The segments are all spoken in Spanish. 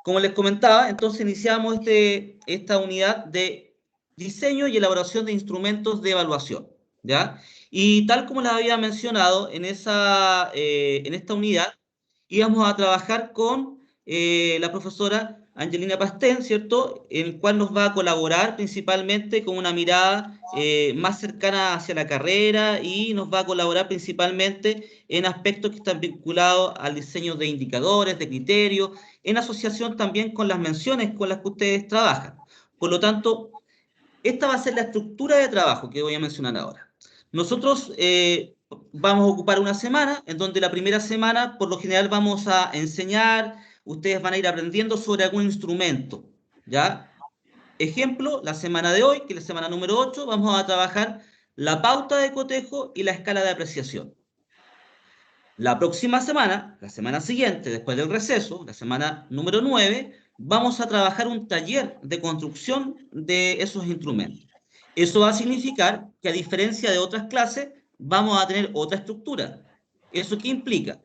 Como les comentaba, entonces iniciamos esta unidad de diseño y elaboración de instrumentos de evaluación, ¿ya? Y tal como les había mencionado, en esta unidad íbamos a trabajar con la profesora Angelina Pastén, ¿cierto? En el cual nos va a colaborar principalmente con una mirada más cercana hacia la carrera y nos va a colaborar principalmente en aspectos que están vinculados al diseño de indicadores, de criterios, en asociación también con las menciones con las que ustedes trabajan. Por lo tanto, esta va a ser la estructura de trabajo que voy a mencionar ahora. Nosotros vamos a ocupar una semana, en donde la primera semana, por lo general, vamos a enseñar, ustedes van a ir aprendiendo sobre algún instrumento, ¿ya? Ejemplo, la semana de hoy, que es la semana número 8, vamos a trabajar la pauta de cotejo y la escala de apreciación. La próxima semana, la semana siguiente, después del receso, la semana número 9, vamos a trabajar un taller de construcción de esos instrumentos. Eso va a significar que, a diferencia de otras clases, vamos a tener otra estructura. ¿Eso qué implica?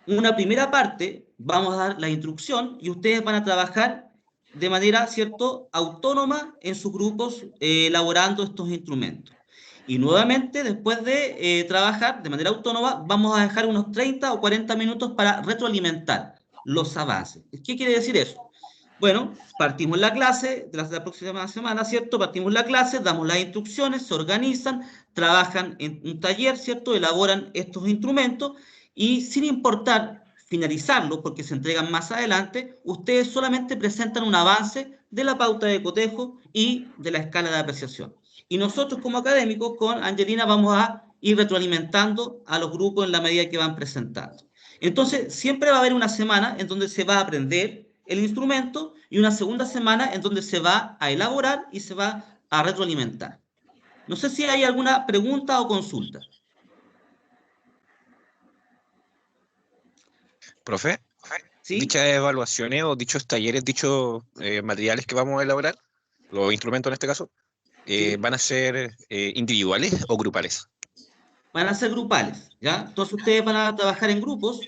Una primera parte, vamos a dar la instrucción y ustedes van a trabajar de manera, ¿cierto?, autónoma en sus grupos elaborando estos instrumentos. Y nuevamente, después de trabajar de manera autónoma, vamos a dejar unos 30 o 40 minutos para retroalimentar los avances. ¿Qué quiere decir eso? Bueno, partimos la clase de la próxima semana, ¿cierto? Partimos la clase, damos las instrucciones, se organizan, trabajan en un taller, ¿cierto? Elaboran estos instrumentos y, sin importar finalizarlos, porque se entregan más adelante, ustedes solamente presentan un avance de la pauta de cotejo y de la escala de apreciación. Y nosotros, como académicos, con Angelina vamos a ir retroalimentando a los grupos en la medida que van presentando. Entonces, siempre va a haber una semana en donde se va a aprender el instrumento y una segunda semana en donde se va a elaborar y se va a retroalimentar. No sé si hay alguna pregunta o consulta. Profe, ¿Sí? dichas evaluaciones o dichos talleres, dichos materiales que vamos a elaborar, los instrumentos en este caso, ¿Sí? ¿van a ser individuales o grupales? Van a ser grupales, ¿ya? Entonces ustedes van a trabajar en grupos,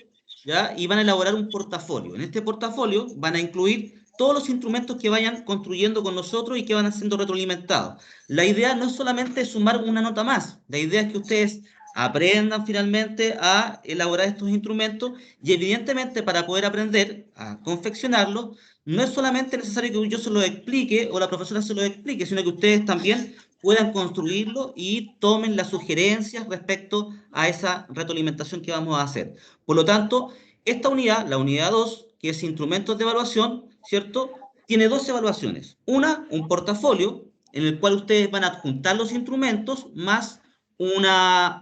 ¿ya? Y van a elaborar un portafolio. En este portafolio van a incluir todos los instrumentos que vayan construyendo con nosotros y que van siendo retroalimentados. La idea no es solamente sumar una nota más, la idea es que ustedes aprendan finalmente a elaborar estos instrumentos y, evidentemente, para poder aprender a confeccionarlos, no es solamente necesario que yo se lo explique o la profesora se lo explique, sino que ustedes también puedan construirlo y tomen las sugerencias respecto a esa retroalimentación que vamos a hacer. Por lo tanto, esta unidad, la unidad 2, que es instrumentos de evaluación, ¿cierto? Tiene dos evaluaciones. Una, un portafolio, en el cual ustedes van a adjuntar los instrumentos, más una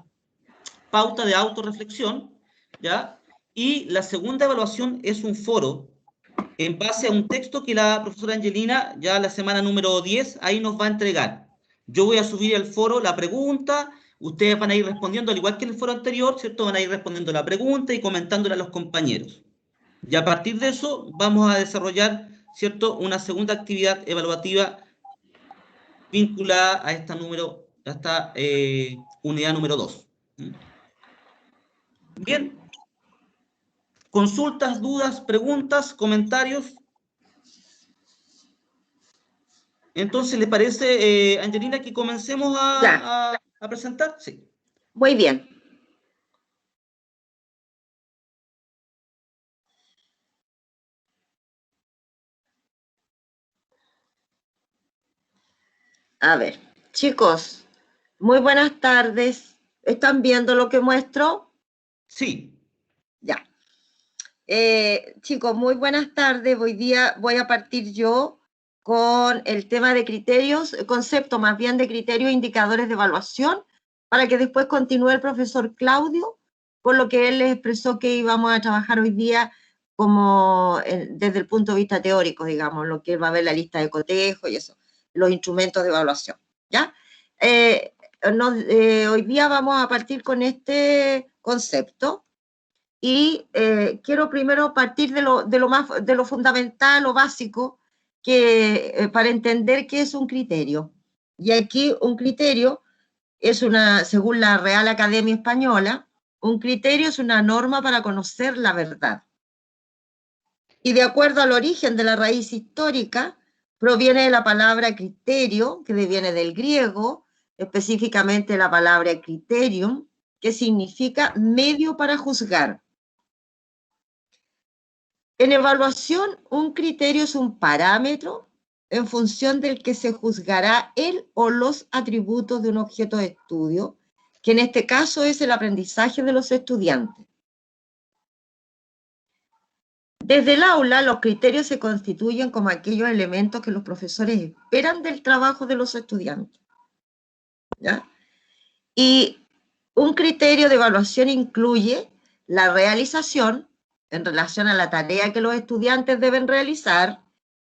pauta de autorreflexión, ¿ya? Y la segunda evaluación es un foro en base a un texto que la profesora Angelina ya la semana número 10 ahí nos va a entregar. Yo voy a subir al foro la pregunta, ustedes van a ir respondiendo, al igual que en el foro anterior, ¿cierto? Van a ir respondiendo la pregunta y comentándola a los compañeros. Y a partir de eso vamos a desarrollar, ¿cierto?, una segunda actividad evaluativa vinculada a esta, unidad número 2. Bien, consultas, dudas, preguntas, comentarios. Entonces, ¿le parece, Angelina, que comencemos a presentar? Sí. Muy bien. A ver, chicos, muy buenas tardes. ¿Están viendo lo que muestro? Sí. Ya. Chicos, muy buenas tardes. Hoy día voy a partir yo con el tema de criterios, concepto más bien de criterios e indicadores de evaluación, para que después continúe el profesor Claudio, con lo que él les expresó que íbamos a trabajar hoy día como desde el punto de vista teórico, digamos, lo que él va a ver la lista de cotejo y eso, los instrumentos de evaluación, ¿ya? Hoy día vamos a partir con este concepto. Y quiero primero partir de lo fundamental, lo básico, que para entender qué es un criterio. Y aquí un criterio es según la Real Academia Española, un criterio es una norma para conocer la verdad. Y de acuerdo al origen de la raíz histórica, proviene de la palabra criterio, que viene del griego, específicamente la palabra criterium, que significa medio para juzgar. En evaluación, un criterio es un parámetro en función del que se juzgará el o los atributos de un objeto de estudio, que en este caso es el aprendizaje de los estudiantes. Desde el aula, los criterios se constituyen como aquellos elementos que los profesores esperan del trabajo de los estudiantes, ¿ya? Y un criterio de evaluación incluye la realización en relación a la tarea que los estudiantes deben realizar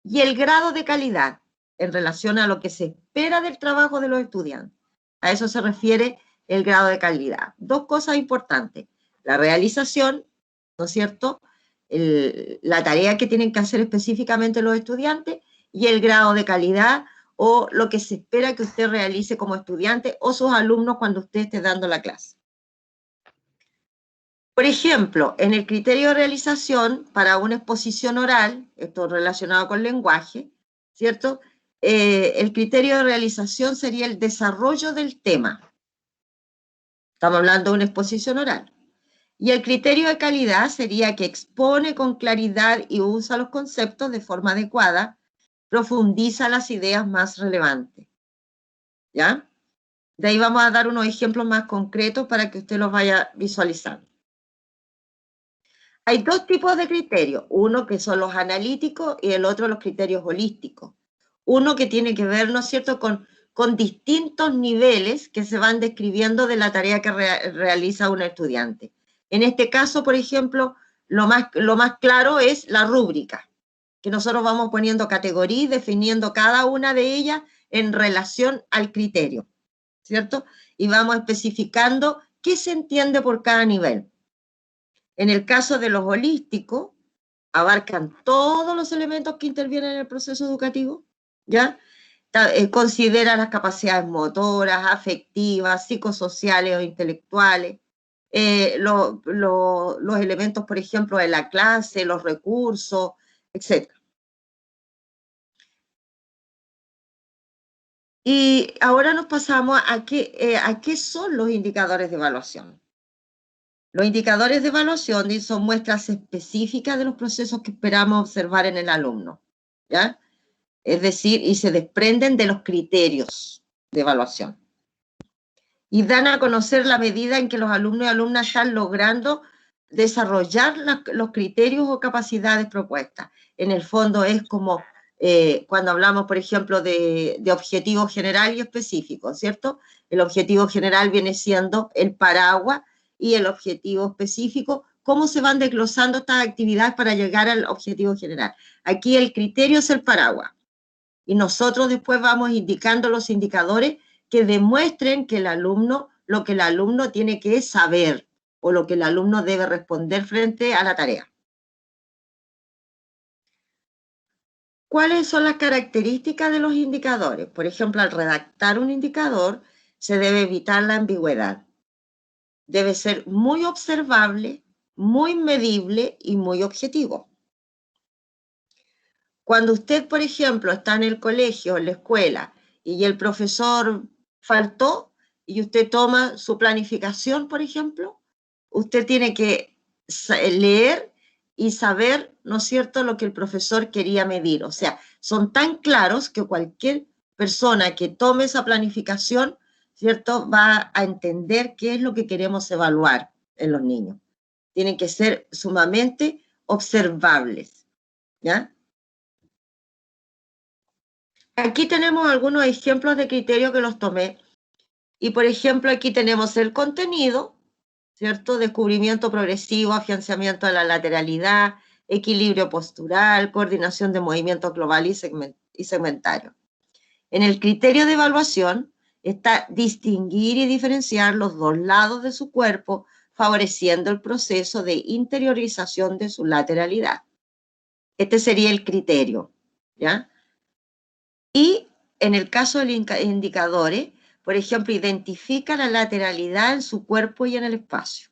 y el grado de calidad en relación a lo que se espera del trabajo de los estudiantes. A eso se refiere el grado de calidad. Dos cosas importantes: la realización, ¿no es cierto?, la tarea que tienen que hacer específicamente los estudiantes, y el grado de calidad o lo que se espera que usted realice como estudiante o sus alumnos cuando usted esté dando la clase. Por ejemplo, en el criterio de realización para una exposición oral, esto relacionado con lenguaje, ¿cierto? El criterio de realización sería el desarrollo del tema. Estamos hablando de una exposición oral. Y el criterio de calidad sería que expone con claridad y usa los conceptos de forma adecuada, profundiza las ideas más relevantes. ¿Ya? De ahí vamos a dar unos ejemplos más concretos para que usted los vaya visualizando. Hay dos tipos de criterios, uno que son los analíticos y el otro los criterios holísticos. Uno que tiene que ver, ¿no es cierto?, con distintos niveles que se van describiendo de la tarea que realiza un estudiante. En este caso, por ejemplo, lo más claro es la rúbrica, que nosotros vamos poniendo categorías, definiendo cada una de ellas en relación al criterio, ¿cierto? Y vamos especificando qué se entiende por cada nivel. En el caso de los holísticos, abarcan todos los elementos que intervienen en el proceso educativo, ¿ya? Considera las capacidades motoras, afectivas, psicosociales o intelectuales, los elementos, por ejemplo, de la clase, los recursos, etc. Y ahora nos pasamos a qué son los indicadores de evaluación. Los indicadores de evaluación son muestras específicas de los procesos que esperamos observar en el alumno, ¿ya? Es decir, y se desprenden de los criterios de evaluación. Y dan a conocer la medida en que los alumnos y alumnas están logrando desarrollar los criterios o capacidades propuestas. En el fondo es como cuando hablamos, por ejemplo, de objetivo general y específico, ¿cierto? El objetivo general viene siendo el paraguas y el objetivo específico, cómo se van desglosando estas actividades para llegar al objetivo general. Aquí el criterio es el paraguas. Y nosotros después vamos indicando los indicadores que demuestren que lo que el alumno tiene que saber o lo que el alumno debe responder frente a la tarea. ¿Cuáles son las características de los indicadores? Por ejemplo, al redactar un indicador se debe evitar la ambigüedad. Debe ser muy observable, muy medible y muy objetivo. Cuando usted, por ejemplo, está en el colegio, en la escuela, y el profesor faltó, y usted toma su planificación, por ejemplo, usted tiene que leer y saber, ¿no es cierto?, lo que el profesor quería medir. O sea, son tan claros que cualquier persona que tome esa planificación, ¿cierto?, va a entender qué es lo que queremos evaluar en los niños. Tienen que ser sumamente observables, ¿ya? Aquí tenemos algunos ejemplos de criterios que los tomé. Y, por ejemplo, aquí tenemos el contenido, ¿cierto? Descubrimiento progresivo, afianzamiento de la lateralidad, equilibrio postural, coordinación de movimientos global y segmentario. En el criterio de evaluación está distinguir y diferenciar los dos lados de su cuerpo, favoreciendo el proceso de interiorización de su lateralidad. Este sería el criterio, ¿ya? Y en el caso de los indicadores, por ejemplo, identifica la lateralidad en su cuerpo y en el espacio.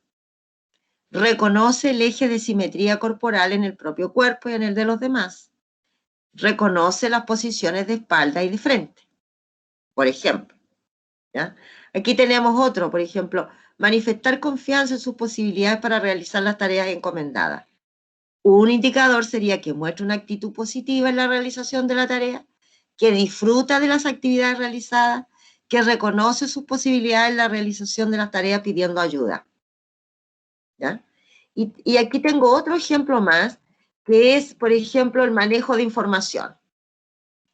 reconoce el eje de simetría corporal en el propio cuerpo y en el de los demás, reconoce las posiciones de espalda y de frente, por ejemplo. ¿Ya? Aquí tenemos otro, por ejemplo, manifestar confianza en sus posibilidades para realizar las tareas encomendadas. Un indicador sería que muestra una actitud positiva en la realización de la tarea, que disfruta de las actividades realizadas, que reconoce sus posibilidades en la realización de las tareas pidiendo ayuda. ¿Ya? Y aquí tengo otro ejemplo más, que es, por ejemplo, el manejo de información.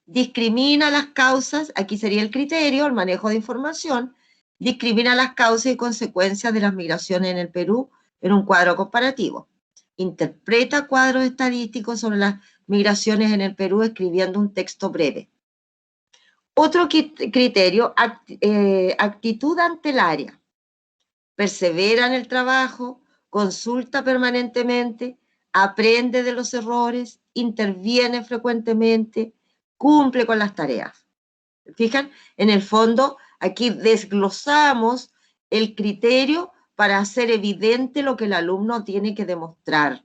Discrimina las causas, aquí sería el criterio, el manejo de información, discrimina las causas y consecuencias de las migraciones en el Perú en un cuadro comparativo. Interpreta cuadros estadísticos sobre las migraciones en el Perú escribiendo un texto breve. Otro criterio, actitud ante el área. Persevera en el trabajo, consulta permanentemente, aprende de los errores, interviene frecuentemente, cumple con las tareas. ¿Fijan? En el fondo, aquí desglosamos el criterio para hacer evidente lo que el alumno tiene que demostrar.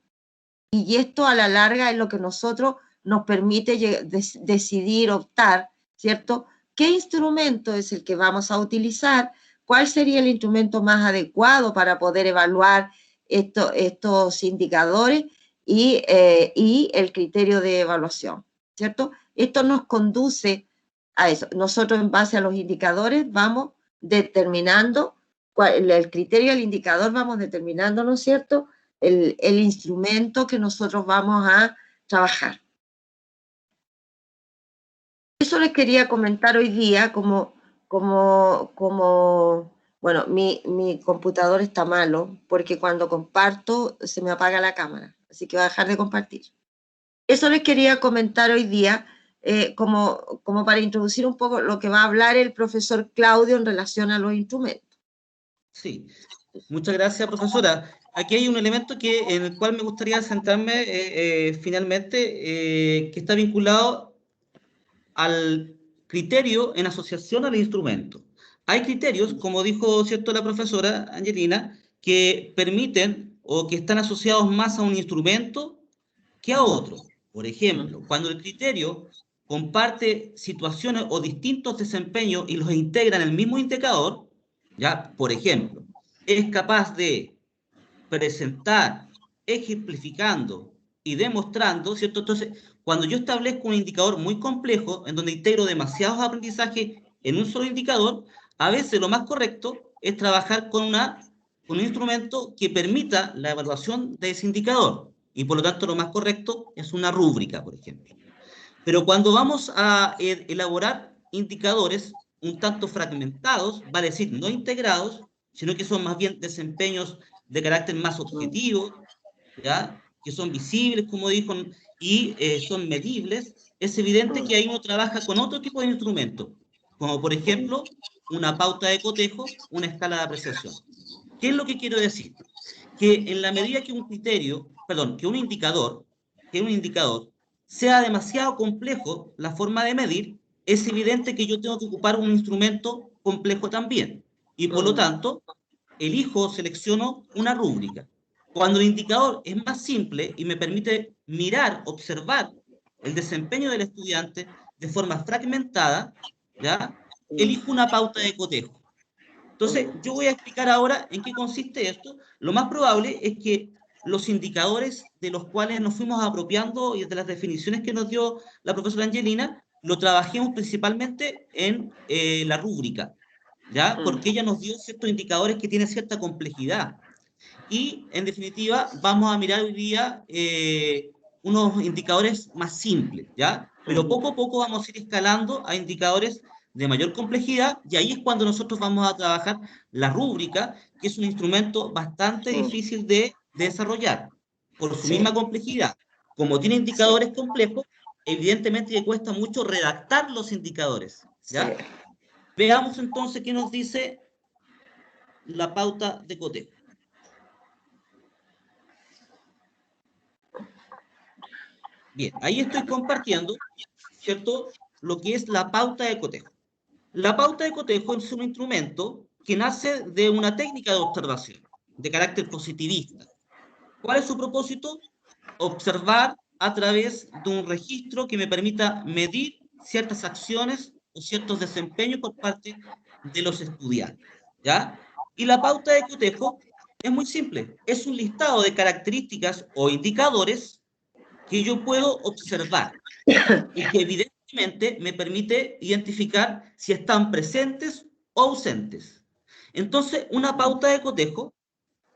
Y esto a la larga es lo que nosotros nos permite decidir, optar, ¿cierto? ¿Qué instrumento es el que vamos a utilizar? ¿Cuál sería el instrumento más adecuado para poder evaluar estos indicadores y el criterio de evaluación? ¿Cierto? Esto nos conduce a eso. Nosotros, en base a los indicadores, vamos determinando el criterio del indicador, vamos determinando, ¿no es cierto?, el instrumento que nosotros vamos a trabajar. Eso les quería comentar hoy día, bueno, mi computador está malo, porque cuando comparto se me apaga la cámara, así que voy a dejar de compartir. Eso les quería comentar hoy día, como para introducir un poco lo que va a hablar el profesor Claudio en relación a los instrumentos. Sí, muchas gracias, profesora. Aquí hay un elemento en el cual me gustaría centrarme finalmente, que está vinculado al criterio en asociación al instrumento. Hay criterios, como dijo cierto la profesora Angelina, que permiten o que están asociados más a un instrumento que a otro. Por ejemplo, cuando el criterio comparte situaciones o distintos desempeños y los integra en el mismo indicador, ¿ya? Por ejemplo, es capaz de presentar, ejemplificando y demostrando, ¿cierto? Entonces, cuando yo establezco un indicador muy complejo, en donde integro demasiados aprendizajes en un solo indicador, a veces lo más correcto es trabajar con un instrumento que permita la evaluación de ese indicador. Y por lo tanto, lo más correcto es una rúbrica, por ejemplo. Pero cuando vamos a elaborar indicadores un tanto fragmentados, vale decir, no integrados, sino que son más bien desempeños de carácter más objetivo, ¿ya? Que son visibles, como dijo, y son medibles, es evidente que ahí uno trabaja con otro tipo de instrumentos, como por ejemplo una pauta de cotejo, una escala de apreciación. ¿Qué es lo que quiero decir? Que en la medida que que un indicador sea demasiado complejo la forma de medir, es evidente que yo tengo que ocupar un instrumento complejo también. Y por lo tanto, elijo o selecciono una rúbrica. Cuando el indicador es más simple y me permite mirar, observar el desempeño del estudiante de forma fragmentada, ¿ya? Elijo una pauta de cotejo. Entonces, yo voy a explicar ahora en qué consiste esto. Lo más probable es que los indicadores de los cuales nos fuimos apropiando y de las definiciones que nos dio la profesora Angelina, lo trabajemos principalmente en la rúbrica, ¿ya? Porque ella nos dio ciertos indicadores que tienen cierta complejidad. Y, en definitiva, vamos a mirar hoy día unos indicadores más simples, ¿ya? Pero poco a poco vamos a ir escalando a indicadores de mayor complejidad, y ahí es cuando nosotros vamos a trabajar la rúbrica, que es un instrumento bastante difícil de desarrollar, por su misma complejidad. Como tiene indicadores complejos, evidentemente le cuesta mucho redactar los indicadores, ¿ya? Veamos entonces qué nos dice la pauta de cotejo. Bien, ahí estoy compartiendo, ¿cierto?, lo que es la pauta de cotejo. La pauta de cotejo es un instrumento que nace de una técnica de observación, de carácter positivista, ¿Cuál es su propósito? Observar a través de un registro que me permita medir ciertas acciones o ciertos desempeños por parte de los estudiantes, ¿ya? Y la pauta de cotejo es muy simple, es un listado de características o indicadores que yo puedo observar y que evidentemente me permite identificar si están presentes o ausentes. Entonces, una pauta de cotejo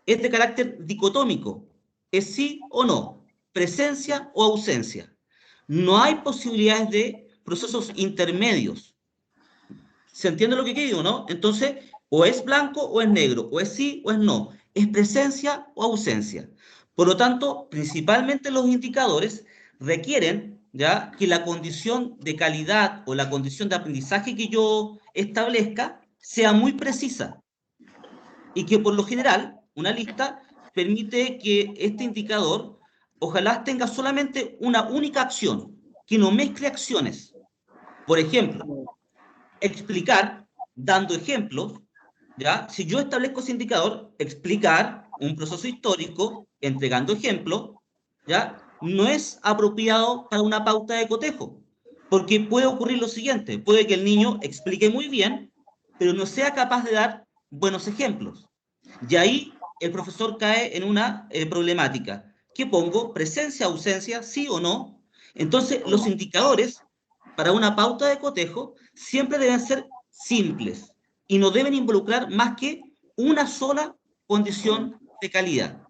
es de carácter dicotómico, es sí o no, presencia o ausencia. No hay posibilidades de procesos intermedios. ¿Se entiende lo que digo, no? Entonces, o es blanco o es negro, o es sí o es no, es presencia o ausencia. Por lo tanto, principalmente los indicadores requieren ya que la condición de calidad o la condición de aprendizaje que yo establezca sea muy precisa y que por lo general una lista permite que este indicador ojalá tenga solamente una única acción, que no mezcle acciones. Por ejemplo, explicar, dando ejemplos, ¿ya? Si yo establezco ese indicador, explicar un proceso histórico, entregando ejemplos, ¿ya? No es apropiado para una pauta de cotejo, porque puede ocurrir lo siguiente, puede que el niño explique muy bien, pero no sea capaz de dar buenos ejemplos. Y ahí el profesor cae en una problemática. ¿Qué pongo? ¿Presencia, ausencia, sí o no? Entonces, los indicadores para una pauta de cotejo siempre deben ser simples y no deben involucrar más que una sola condición de calidad.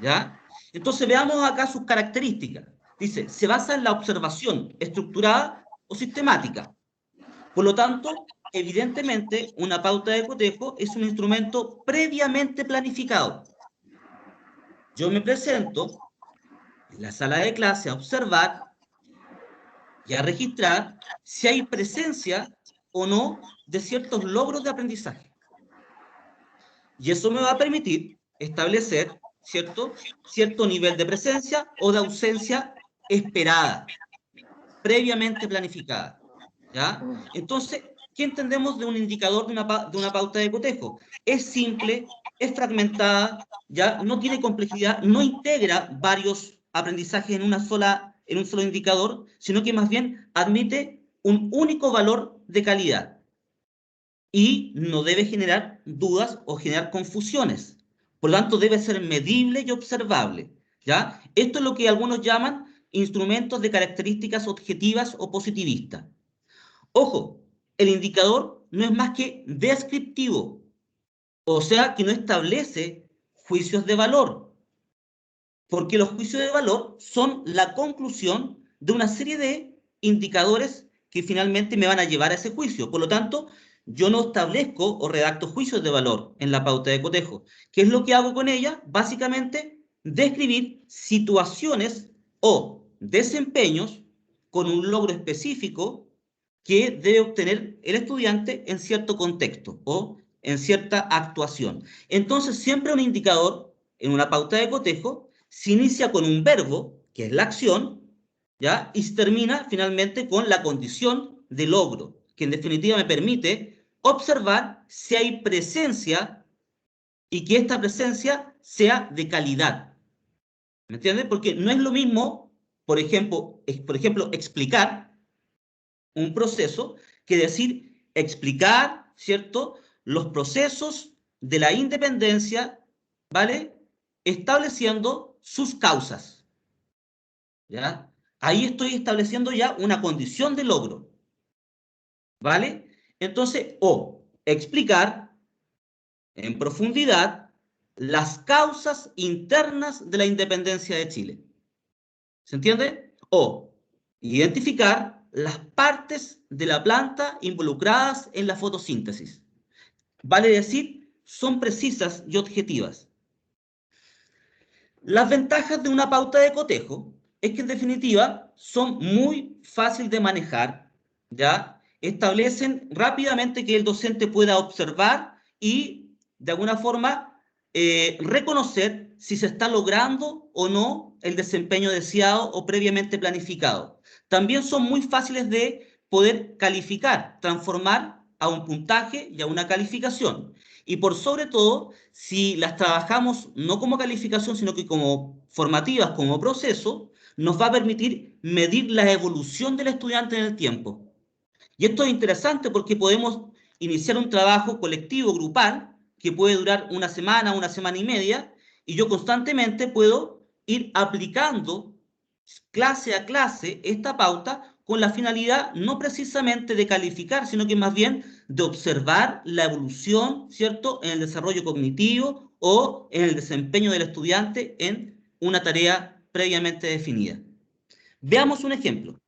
¿Ya? Entonces, veamos acá sus características. Dice, se basa en la observación estructurada o sistemática. Por lo tanto, evidentemente, una pauta de cotejo es un instrumento previamente planificado. Yo me presento en la sala de clase a observar y a registrar si hay presencia o no de ciertos logros de aprendizaje. Y eso me va a permitir establecer cierto nivel de presencia o de ausencia esperada, previamente planificada. ¿Ya? Entonces, ¿qué entendemos de un indicador de una pauta de cotejo? Es simple, es fragmentada, ¿ya? No tiene complejidad, no integra varios aprendizajes en un solo indicador, sino que más bien admite un único valor de calidad y no debe generar dudas o generar confusiones. Por lo tanto, debe ser medible y observable, ¿ya? Esto es lo que algunos llaman instrumentos de características objetivas o positivistas. Ojo, el indicador no es más que descriptivo, o sea que no establece juicios de valor, porque los juicios de valor son la conclusión de una serie de indicadores que finalmente me van a llevar a ese juicio. Por lo tanto, yo no establezco o redacto juicios de valor en la pauta de cotejo. ¿Qué es lo que hago con ella? Básicamente, describir situaciones o desempeños con un logro específico que debe obtener el estudiante en cierto contexto o en cierta actuación. Entonces, siempre un indicador en una pauta de cotejo se inicia con un verbo, que es la acción, ¿ya? Y se termina finalmente con la condición de logro, que en definitiva me permite observar si hay presencia y que esta presencia sea de calidad. ¿Me entiendes? Porque no es lo mismo, por ejemplo, explicar un proceso que decir, explicar, ¿cierto?, los procesos de la independencia, ¿vale?, estableciendo sus causas, ¿ya? Ahí estoy estableciendo ya una condición de logro, ¿vale? Entonces, o explicar en profundidad las causas internas de la independencia de Chile. ¿Se entiende? O identificar las partes de la planta involucradas en la fotosíntesis. Vale decir, son precisas y objetivas. Las ventajas de una pauta de cotejo es que en definitiva son muy fáciles de manejar, ¿ya? Establecen rápidamente que el docente pueda observar y de alguna forma reconocer si se está logrando o no el desempeño deseado o previamente planificado. También son muy fáciles de poder calificar, transformar a un puntaje y a una calificación. Y por sobre todo, si las trabajamos no como calificación, sino que como formativas, como proceso, nos va a permitir medir la evolución del estudiante en el tiempo. Y esto es interesante porque podemos iniciar un trabajo colectivo, grupal, que puede durar una semana y media, y yo constantemente puedo ir aplicando clase a clase esta pauta con la finalidad no precisamente de calificar, sino que más bien de observar la evolución, ¿cierto?, en el desarrollo cognitivo o en el desempeño del estudiante en una tarea previamente definida. Veamos un ejemplo.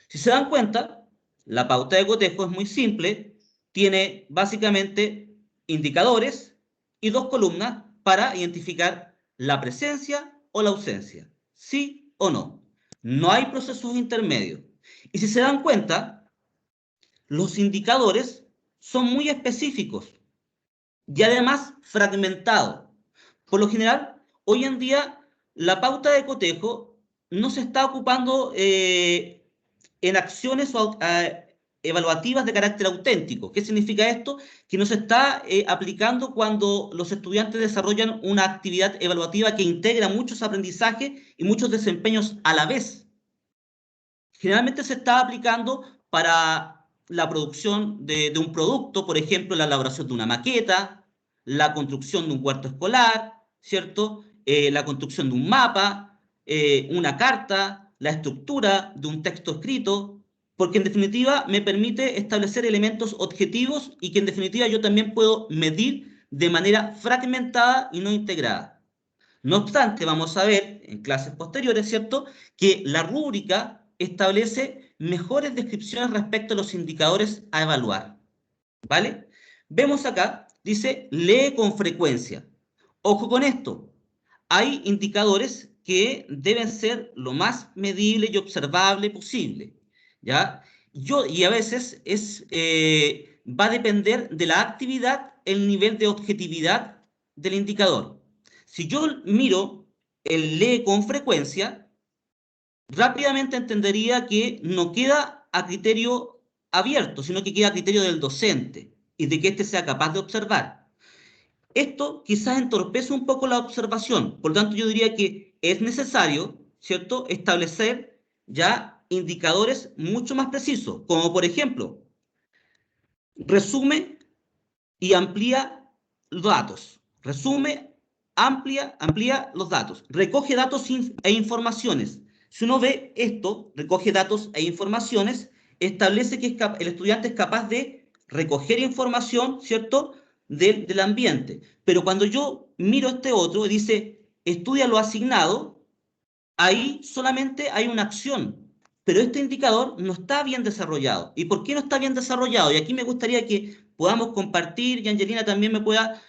Si se dan cuenta, la pauta de cotejo es muy simple, tiene básicamente indicadores y dos columnas para identificar la presencia o la ausencia, sí o no. No hay procesos intermedios. Y si se dan cuenta, los indicadores son muy específicos y además fragmentados. Por lo general, hoy en día, la pauta de cotejo no se está ocupando en acciones evaluativas de carácter auténtico. ¿Qué significa esto? Que no se está aplicando cuando los estudiantes desarrollan una actividad evaluativa que integra muchos aprendizajes y muchos desempeños a la vez. Generalmente se está aplicando para la producción de un producto, por ejemplo, la elaboración de una maqueta, la construcción de un cuarto escolar, ¿cierto? La construcción de un mapa, una carta, la estructura de un texto escrito, porque en definitiva me permite establecer elementos objetivos y que en definitiva yo también puedo medir de manera fragmentada y no integrada. No obstante, vamos a ver en clases posteriores, ¿cierto?, que la rúbrica establece mejores descripciones respecto a los indicadores a evaluar, ¿vale? Vemos acá, dice, lee con frecuencia. Ojo con esto, hay indicadores que deben ser lo más medible y observable posible, ¿ya? Y a veces va a depender de la actividad el nivel de objetividad del indicador. Si yo miro el lee con frecuencia, rápidamente entendería que no queda a criterio abierto, sino que queda a criterio del docente y de que éste sea capaz de observar. Esto quizás entorpece un poco la observación, por lo tanto yo diría que es necesario, ¿cierto?, establecer ya indicadores mucho más precisos, como por ejemplo, resume y amplía los datos. Resume, amplía los datos. Recoge datos e informaciones. Si uno ve esto, recoge datos e informaciones, establece que el estudiante es capaz de recoger información, ¿cierto?, del ambiente. Pero cuando yo miro este otro, dice, estudia lo asignado, ahí solamente hay una acción, pero este indicador no está bien desarrollado. ¿Y por qué no está bien desarrollado? Y aquí me gustaría que podamos compartir y Angelina también me pueda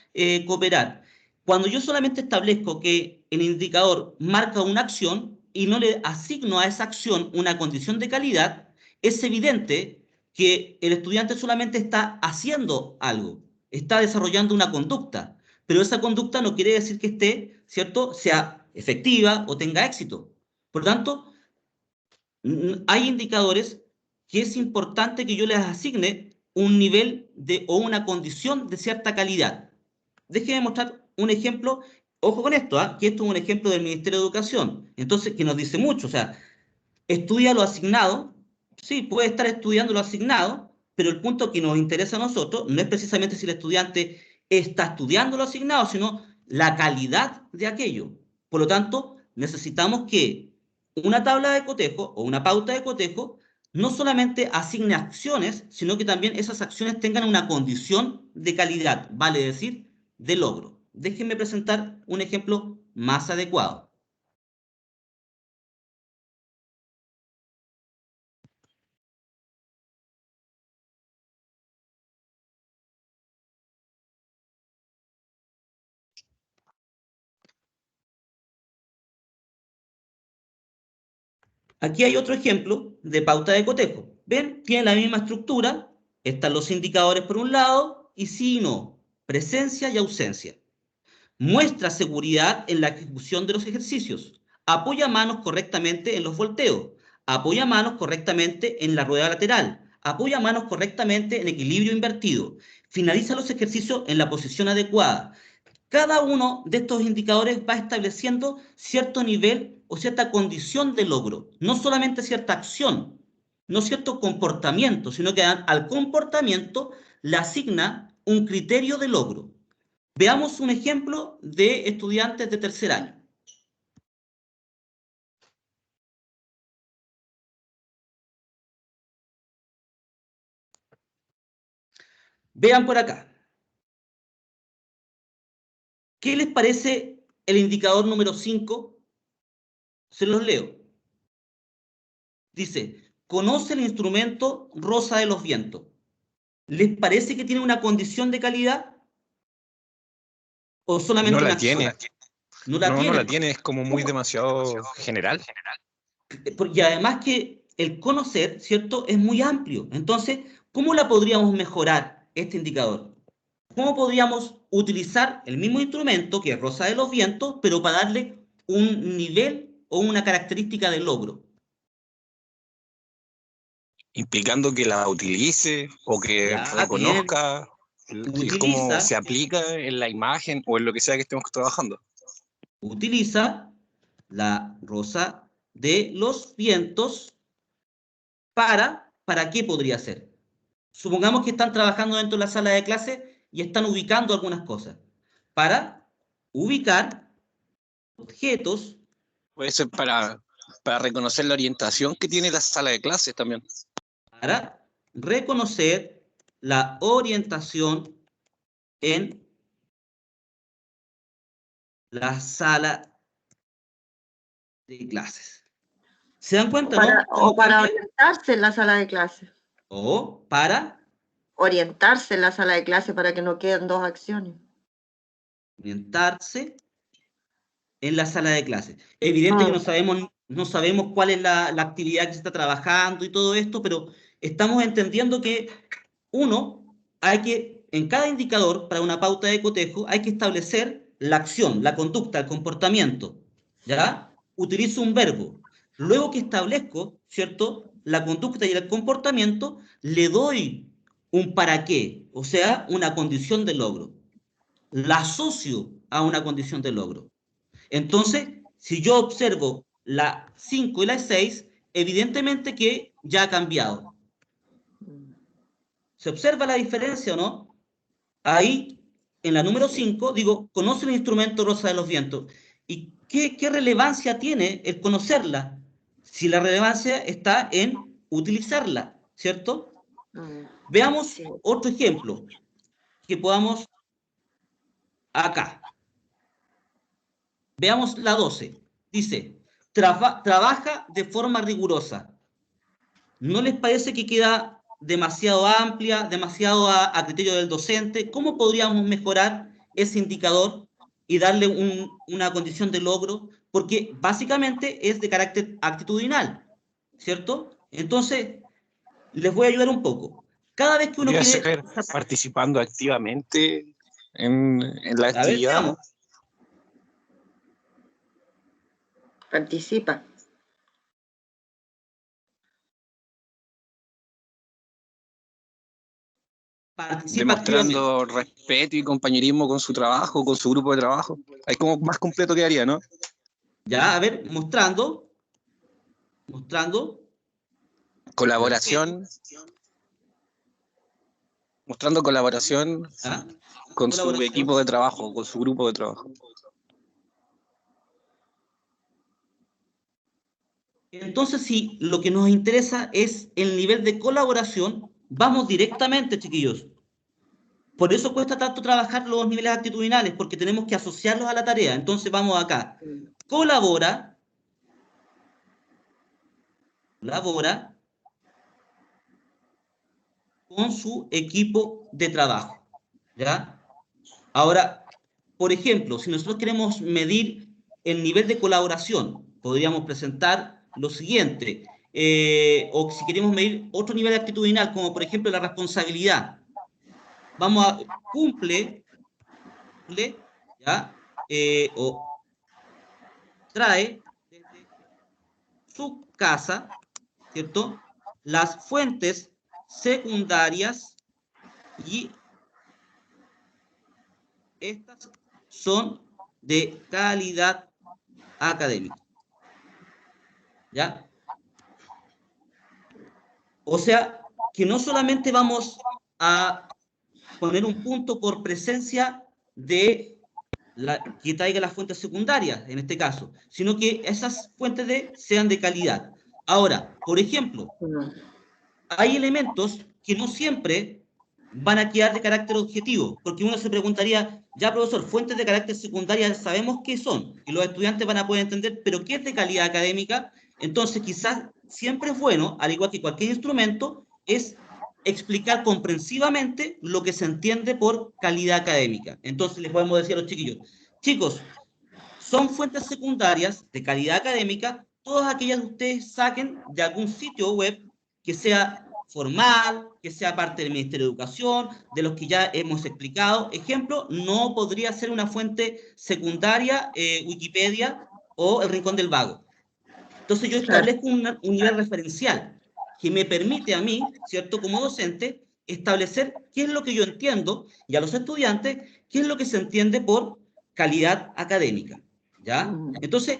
cooperar. Cuando yo solamente establezco que el indicador marca una acción y no le asigno a esa acción una condición de calidad, es evidente que el estudiante solamente está haciendo algo, está desarrollando una conducta, pero esa conducta no quiere decir que esté, ¿cierto?, sea efectiva o tenga éxito. Por lo tanto, hay indicadores que es importante que yo les asigne un nivel o una condición de cierta calidad. Déjenme mostrar un ejemplo. Ojo con esto, que esto es un ejemplo del Ministerio de Educación. Entonces, que nos dice mucho. O sea, estudia lo asignado. Sí, puede estar estudiando lo asignado, pero el punto que nos interesa a nosotros no es precisamente si el estudiante está estudiando lo asignado, sino la calidad de aquello. Por lo tanto, necesitamos que una tabla de cotejo o una pauta de cotejo no solamente asigne acciones, sino que también esas acciones tengan una condición de calidad, vale decir, de logro. Déjenme presentar un ejemplo más adecuado. Aquí hay otro ejemplo de pauta de cotejo. ¿Ven? Tiene la misma estructura. Están los indicadores por un lado y sí y no. Presencia y ausencia. Muestra seguridad en la ejecución de los ejercicios. Apoya manos correctamente en los volteos. Apoya manos correctamente en la rueda lateral. apoya manos correctamente en equilibrio invertido, finaliza los ejercicios en la posición adecuada. Cada uno de estos indicadores va estableciendo cierto nivel o cierta condición de logro, no solamente cierta acción, no cierto comportamiento, sino que al comportamiento le asigna un criterio de logro. Veamos un ejemplo de estudiantes de tercer año. Vean por acá. ¿Qué les parece el indicador número 5? Se los leo. Dice, conoce el instrumento rosa de los vientos. ¿Les parece que tiene una condición de calidad? ¿O solamente No una la acción? tiene. No la No, no tiene. la tiene, es como muy demasiado general. Y además que el conocer, ¿cierto?, es muy amplio. Entonces, ¿cómo la podríamos mejorar este indicador? ¿Cómo podríamos utilizar el mismo instrumento, que es rosa de los vientos, pero para darle un nivel o una característica de logro? Implicando que la utilice o que Ya, bien. reconozca cómo Utiliza, se aplica en la imagen o en lo que sea que estemos trabajando. utiliza la rosa de los vientos ¿para qué podría ser? Supongamos que están trabajando dentro de la sala de clase y están ubicando algunas cosas. Para ubicar objetos, Puede ser para reconocer la orientación que tiene la sala de clases también. para reconocer la orientación en la sala de clases. ¿Se dan cuenta, no? O ¿Cómo para cambia? orientarse en la sala de clase. O para Orientarse en la sala de clase para que no queden dos acciones. orientarse en la sala de clases. Evidente que no sabemos cuál es la actividad que se está trabajando y todo esto, pero estamos entendiendo que, en cada indicador, para una pauta de cotejo, hay que establecer la acción, la conducta, el comportamiento, ¿ya? Utilizo un verbo. Luego que establezco, ¿cierto?, la conducta y el comportamiento, le doy un para qué, o sea, una condición de logro. La asocio a una condición de logro. Entonces, si yo observo la 5 y la 6, evidentemente que ya ha cambiado. ¿Se observa la diferencia o no? Ahí, en la número 5, digo, conoce el instrumento rosa de los vientos. ¿Y qué relevancia tiene el conocerla? Si la relevancia está en utilizarla, ¿cierto? Veamos Sí. otro ejemplo que podamos acá. Veamos la 12. Dice, trabaja de forma rigurosa. ¿No les parece que queda demasiado amplia, demasiado a criterio del docente? ¿Cómo podríamos mejorar ese indicador y darle una condición de logro? Porque básicamente es de carácter actitudinal, ¿cierto? Entonces, les voy a ayudar un poco. Cada vez que uno Podría quiere... ser participando activamente en la A ver, actividad. veamos. Participa. Participa activamente. Demostrando respeto y compañerismo con su trabajo, con su grupo de trabajo. Ahí como más completo quedaría, ¿no? Ya, a ver, mostrando. Respeto, Colaboración, mostrando colaboración ¿ya? con su Colaboración. equipo de trabajo, con su grupo de trabajo. Entonces, si lo que nos interesa es el nivel de colaboración, vamos directamente, chiquillos. Por eso cuesta tanto trabajar los niveles actitudinales, porque tenemos que asociarlos a la tarea. Entonces, vamos acá. Colabora con su equipo de trabajo, ¿ya? Ahora, por ejemplo, si nosotros queremos medir el nivel de colaboración, podríamos presentar lo siguiente, o si queremos medir otro nivel actitudinal, como por ejemplo la responsabilidad. Cumple, ¿ya? O trae desde su casa, ¿cierto? Las fuentes secundarias y estas son de calidad académica. ¿Ya? O sea, que no solamente vamos a poner un punto por presencia de que traiga las fuentes secundarias, en este caso, sino que esas fuentes sean de calidad. Ahora, por ejemplo, hay elementos que no siempre van a quedar de carácter objetivo, porque uno se preguntaría, ya profesor, fuentes de carácter secundaria sabemos qué son, y los estudiantes van a poder entender, pero ¿qué es de calidad académica? Entonces quizás siempre es bueno, al igual que cualquier instrumento, es explicar comprensivamente lo que se entiende por calidad académica. Entonces les podemos decir a los chiquillos, chicos, son fuentes secundarias de calidad académica, todas aquellas que ustedes saquen de algún sitio web que sea formal, que sea parte del Ministerio de Educación, de los que ya hemos explicado. Ejemplo, no podría ser una fuente secundaria Wikipedia o El Rincón del Vago. Entonces yo establezco un nivel referencial que me permite a mí, ¿cierto?, como docente, establecer qué es lo que yo entiendo y a los estudiantes qué es lo que se entiende por calidad académica, ¿ya? Entonces,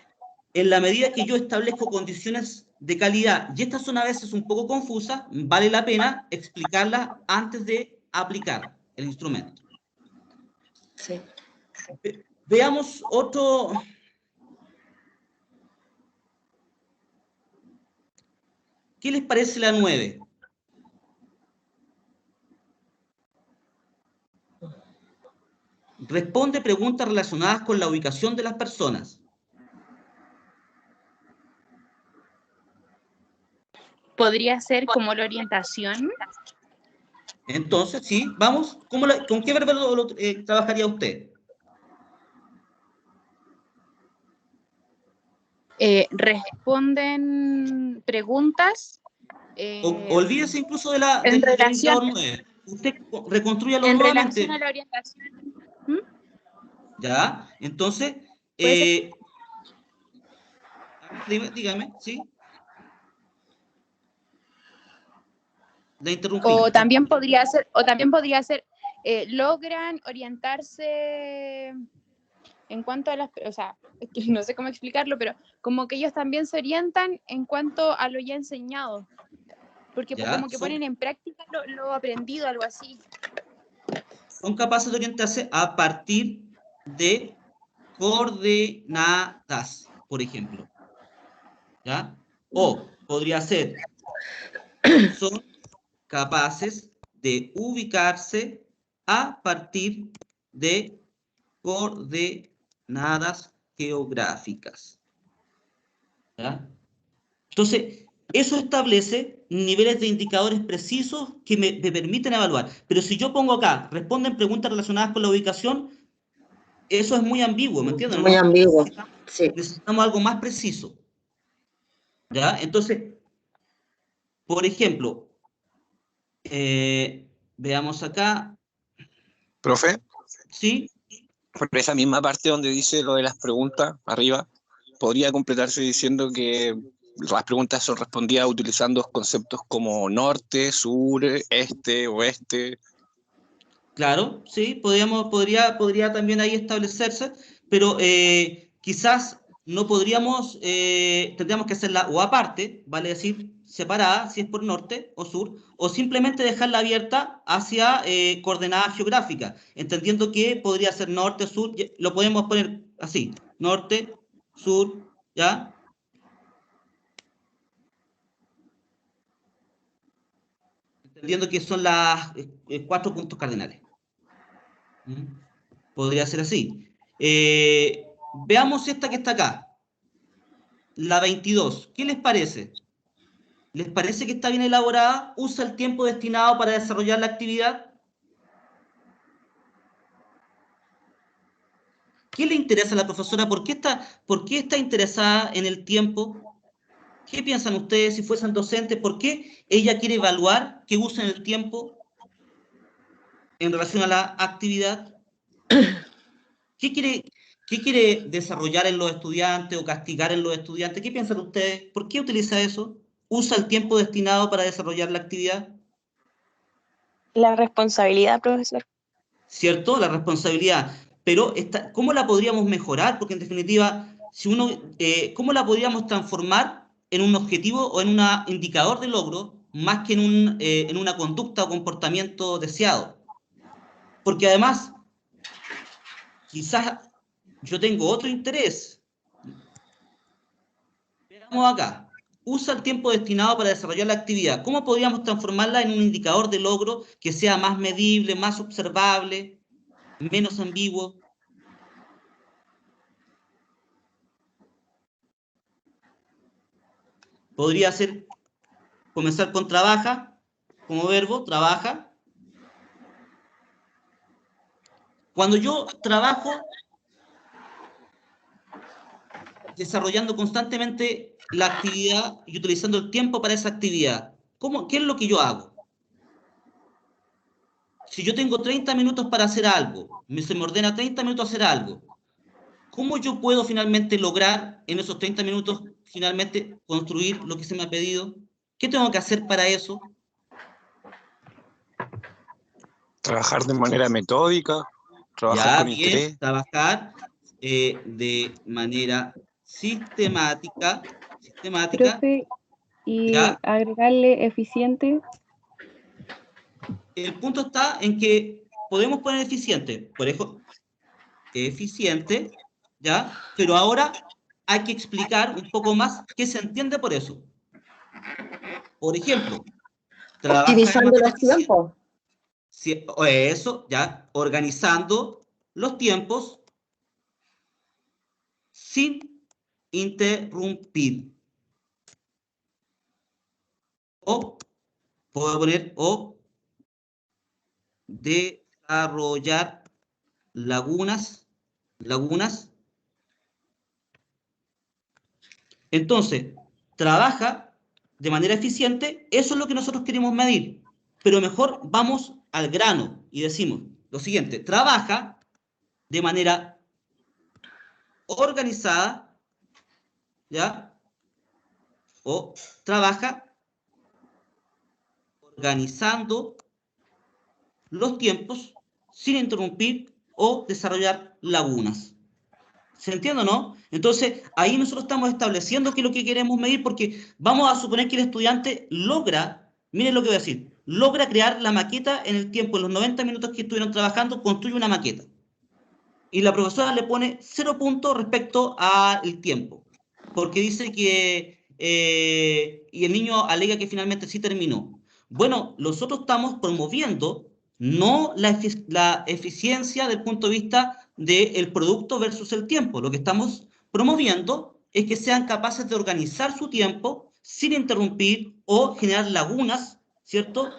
en la medida que yo establezco condiciones de calidad, y estas son a veces un poco confusas, vale la pena explicarlas antes de aplicar el instrumento. Sí. Veamos otro... ¿Qué les parece la 9? Responde preguntas relacionadas con la ubicación de las personas. ¿Podría ser como la orientación? Entonces, sí, vamos. ¿Con qué verbo trabajaría usted? Responden preguntas. Olvídese incluso del relación, indicador 9. Usted reconstrúyalo en nuevamente. relación a la orientación. ¿Mm? Ya, entonces, dígame, ¿sí? La interrumpí. O también podría ser, logran orientarse en cuanto a las, o sea, no sé cómo explicarlo, pero como que ellos también se orientan en cuanto a lo ya enseñado, porque Ya, como que ponen en práctica lo aprendido, algo así. Son capaces de orientarse a partir de coordenadas, por ejemplo. ¿Ya? O podría ser, son capaces de ubicarse a partir de coordenadas geográficas. ¿Ya? Entonces, eso establece niveles de indicadores precisos que me permiten evaluar. Pero si yo pongo acá, responden preguntas relacionadas con la ubicación, eso es muy ambiguo, ¿me entienden? Muy ambiguo, sí. Necesitamos algo más preciso. ¿Ya? Entonces, por ejemplo, veamos acá. Profe, ¿Sí? por esa misma parte donde dice lo de las preguntas arriba, podría completarse diciendo que las preguntas son respondidas utilizando conceptos como norte, sur, este, oeste. Claro, sí, podría también ahí establecerse, pero quizás no podríamos, tendríamos que hacerla o aparte, vale decir, separada, si es por norte o sur, o simplemente dejarla abierta hacia coordenadas geográficas, entendiendo que podría ser norte, sur, lo podemos poner así, norte, sur, ¿ya? Entendiendo que son las 4 puntos cardinales. Podría ser así. Veamos esta que está acá. La 22. ¿Qué les parece? ¿Les parece que está bien elaborada? ¿Usa el tiempo destinado para desarrollar la actividad? ¿Qué le interesa a la profesora? ¿Por qué está interesada en el tiempo? ¿Qué piensan ustedes si fuesen docentes? ¿Por qué ella quiere evaluar que usen el tiempo en relación a la actividad? ¿Qué quiere desarrollar en los estudiantes o castigar en los estudiantes? ¿Qué piensan ustedes? ¿Por qué utiliza eso? ¿Usa el tiempo destinado para desarrollar la actividad? La responsabilidad, profesor. ¿Cierto? La responsabilidad. Pero ¿cómo la podríamos mejorar? Porque en definitiva, si uno, ¿cómo la podríamos transformar en un objetivo o en un indicador de logro más que en una conducta o comportamiento deseado? Porque además, quizás yo tengo otro interés. Veamos acá. Usa el tiempo destinado para desarrollar la actividad. ¿Cómo podríamos transformarla en un indicador de logro que sea más medible, más observable, menos ambiguo? Podría ser comenzar con trabaja, como verbo, trabaja. Cuando yo trabajo desarrollando constantemente la actividad y utilizando el tiempo para esa actividad, ¿qué es lo que yo hago? Si yo tengo 30 minutos para hacer algo, se me ordena 30 minutos hacer algo, ¿cómo yo puedo finalmente lograr en esos 30 minutos finalmente construir lo que se me ha pedido? ¿Qué tengo que hacer para eso? Trabajar de manera metódica, trabajar Ya, con bien, interés. trabajar de manera sistemática, Profe, y ¿ya? agregarle eficiente. El punto está en que podemos poner eficiente, por ejemplo, eficiente, ¿ya? Pero ahora hay que explicar un poco más qué se entiende por eso. Por ejemplo, trabaja de Optimizando manera los eficiente. tiempos. Eso, ya, organizando los tiempos sin interrumpir. O puedo poner o desarrollar lagunas. Entonces, trabaja de manera eficiente, eso es lo que nosotros queremos medir. Pero mejor vamos al grano y decimos lo siguiente: trabaja de manera organizada, ¿ya? O trabaja organizando los tiempos sin interrumpir o desarrollar lagunas. ¿Se entiende o no? Entonces, ahí nosotros estamos estableciendo qué es lo que queremos medir, porque vamos a suponer que el estudiante logra, miren lo que voy a decir, logra crear la maqueta en el tiempo, en los 90 minutos que estuvieron trabajando, construye una maqueta. Y la profesora le pone 0 puntos respecto al tiempo, porque dice que, y el niño alega que finalmente sí terminó. Bueno, nosotros estamos promoviendo no la eficiencia del punto de vista del producto versus el tiempo. Lo que estamos promoviendo es que sean capaces de organizar su tiempo sin interrumpir o generar lagunas, ¿cierto?,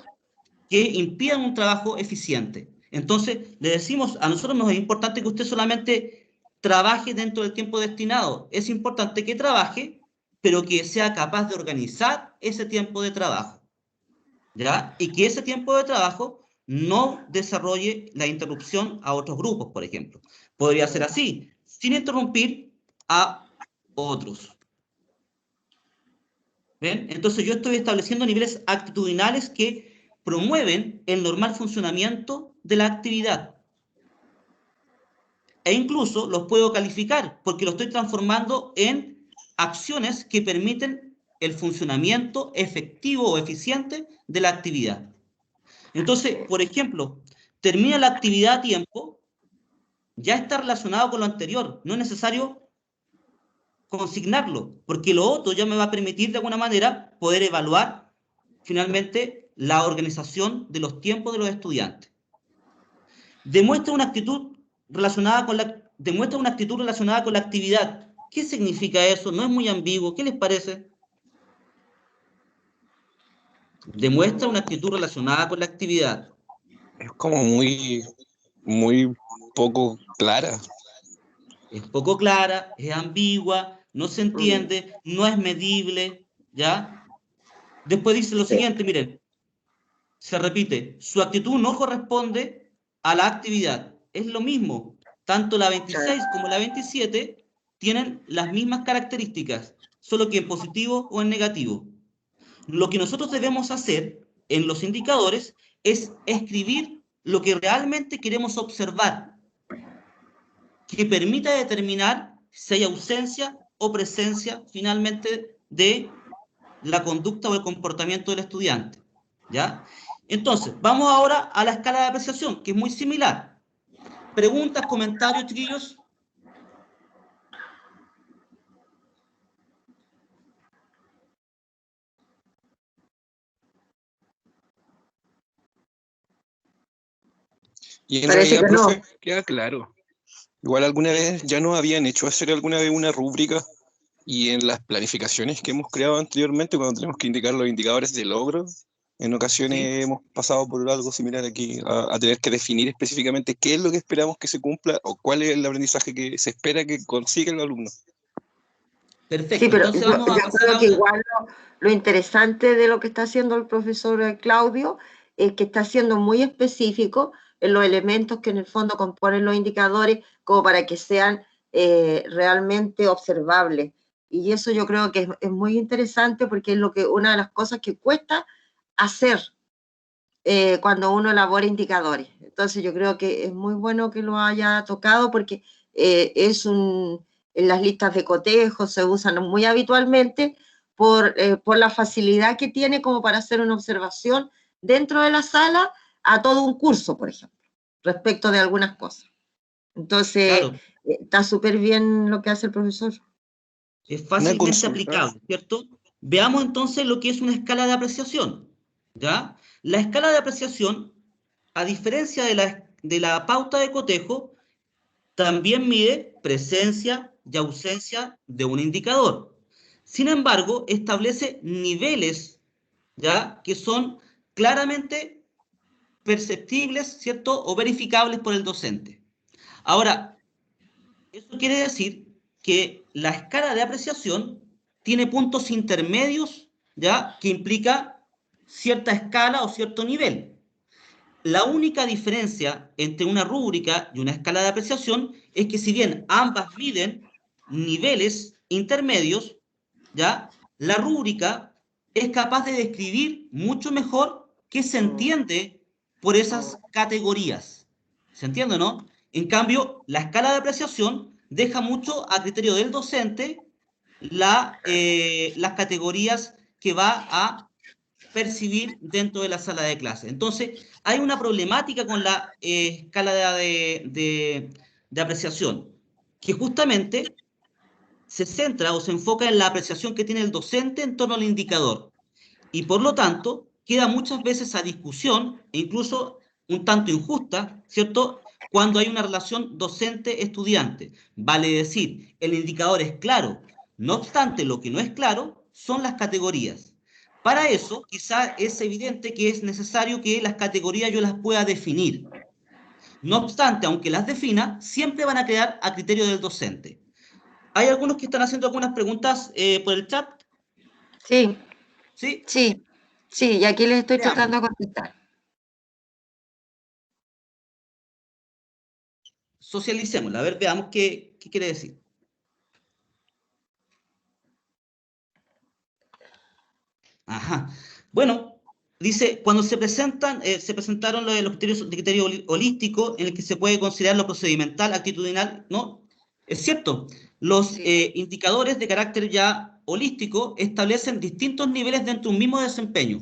que impidan un trabajo eficiente. Entonces, le decimos, a nosotros nos es importante que usted solamente trabaje dentro del tiempo destinado. Es importante que trabaje, pero que sea capaz de organizar ese tiempo de trabajo, ¿ya? Y que ese tiempo de trabajo no desarrolle la interrupción a otros grupos, por ejemplo. Podría ser así, sin interrumpir a otros. ¿Ven? Entonces yo estoy estableciendo niveles actitudinales que promueven el normal funcionamiento de la actividad. E incluso los puedo calificar porque lo estoy transformando en acciones que permiten el funcionamiento efectivo o eficiente de la actividad. Entonces, por ejemplo, termina la actividad a tiempo, ya está relacionado con lo anterior, no es necesario consignarlo, porque lo otro ya me va a permitir de alguna manera poder evaluar finalmente la organización de los tiempos de los estudiantes. Demuestra una actitud relacionada con la actividad. ¿Qué significa eso? No es muy ambiguo. ¿Qué les parece? Demuestra una actitud relacionada con la actividad. Es como muy poco clara. Es poco clara, es ambigua, no se entiende, no es medible, ¿ya? Después dice lo siguiente, miren, se repite, su actitud no corresponde a la actividad. Es lo mismo, tanto la 26 como la 27 tienen las mismas características, solo que en positivo o en negativo. Lo que nosotros debemos hacer en los indicadores es escribir lo que realmente queremos observar, que permita determinar si hay ausencia o presencia finalmente de la conducta o el comportamiento del estudiante, ¿ya? Entonces, vamos ahora a la escala de apreciación, que es muy similar. ¿Preguntas, comentarios, chiquillos? Y en Parece realidad, que no. profe, queda claro. Igual alguna vez ya nos habían hecho hacer alguna vez una rúbrica y en las planificaciones que hemos creado anteriormente, cuando tenemos que indicar los indicadores de logro, en ocasiones ¿Sí? hemos pasado por algo similar aquí, a tener que definir específicamente qué es lo que esperamos que se cumpla o cuál es el aprendizaje que se espera que consiga el alumno. Sí, Perfecto, pero entonces yo vamos a pasar creo que ahora. igual lo interesante de lo que está haciendo el profesor Claudio es que está siendo muy específico en los elementos que en el fondo componen los indicadores como para que sean realmente observables. Y eso yo creo que es muy interesante porque es una de las cosas que cuesta hacer cuando uno elabora indicadores. Entonces yo creo que es muy bueno que lo haya tocado porque en las listas de cotejo se usan muy habitualmente por la facilidad que tiene como para hacer una observación dentro de la sala a todo un curso, por ejemplo, respecto de algunas cosas. Entonces, Claro, está súper bien lo que hace el profesor. es Una fácilmente consulta. aplicable, ¿cierto? Veamos entonces lo que es una escala de apreciación, ¿ya? La escala de apreciación, a diferencia de la pauta de cotejo, también mide presencia y ausencia de un indicador. Sin embargo, establece niveles, ¿ya? Que son claramente perceptibles, ¿cierto? O verificables por el docente. Ahora, eso quiere decir que la escala de apreciación tiene puntos intermedios, ¿ya? Que implica cierta escala o cierto nivel. La única diferencia entre una rúbrica y una escala de apreciación es que si bien ambas miden niveles intermedios, ¿ya? La rúbrica es capaz de describir mucho mejor qué se entiende por esas categorías. ¿Se entiende, no? En cambio, la escala de apreciación deja mucho a criterio del docente las categorías que va a percibir dentro de la sala de clase. Entonces, hay una problemática con la escala de apreciación, que justamente se centra o se enfoca en la apreciación que tiene el docente en torno al indicador y por lo tanto queda muchas veces a discusión e incluso un tanto injusta, ¿cierto? Cuando hay una relación docente-estudiante. Vale decir, el indicador es claro, no obstante, lo que no es claro son las categorías. Para eso, quizá es evidente que es necesario que las categorías yo las pueda definir. No obstante, aunque las defina, siempre van a quedar a criterio del docente. Hay algunos que están haciendo algunas preguntas por el chat, Sí, ¿sí? sí, sí, y aquí les estoy Veamos. tratando de contestar. Socialicémosla, a ver, veamos qué quiere decir. Ajá. Bueno, dice, cuando se presentaron los criterios de criterio holístico en el que se puede considerar lo procedimental, actitudinal, ¿no? Es cierto, los Sí, indicadores de carácter ya holístico establecen distintos niveles dentro de un mismo desempeño,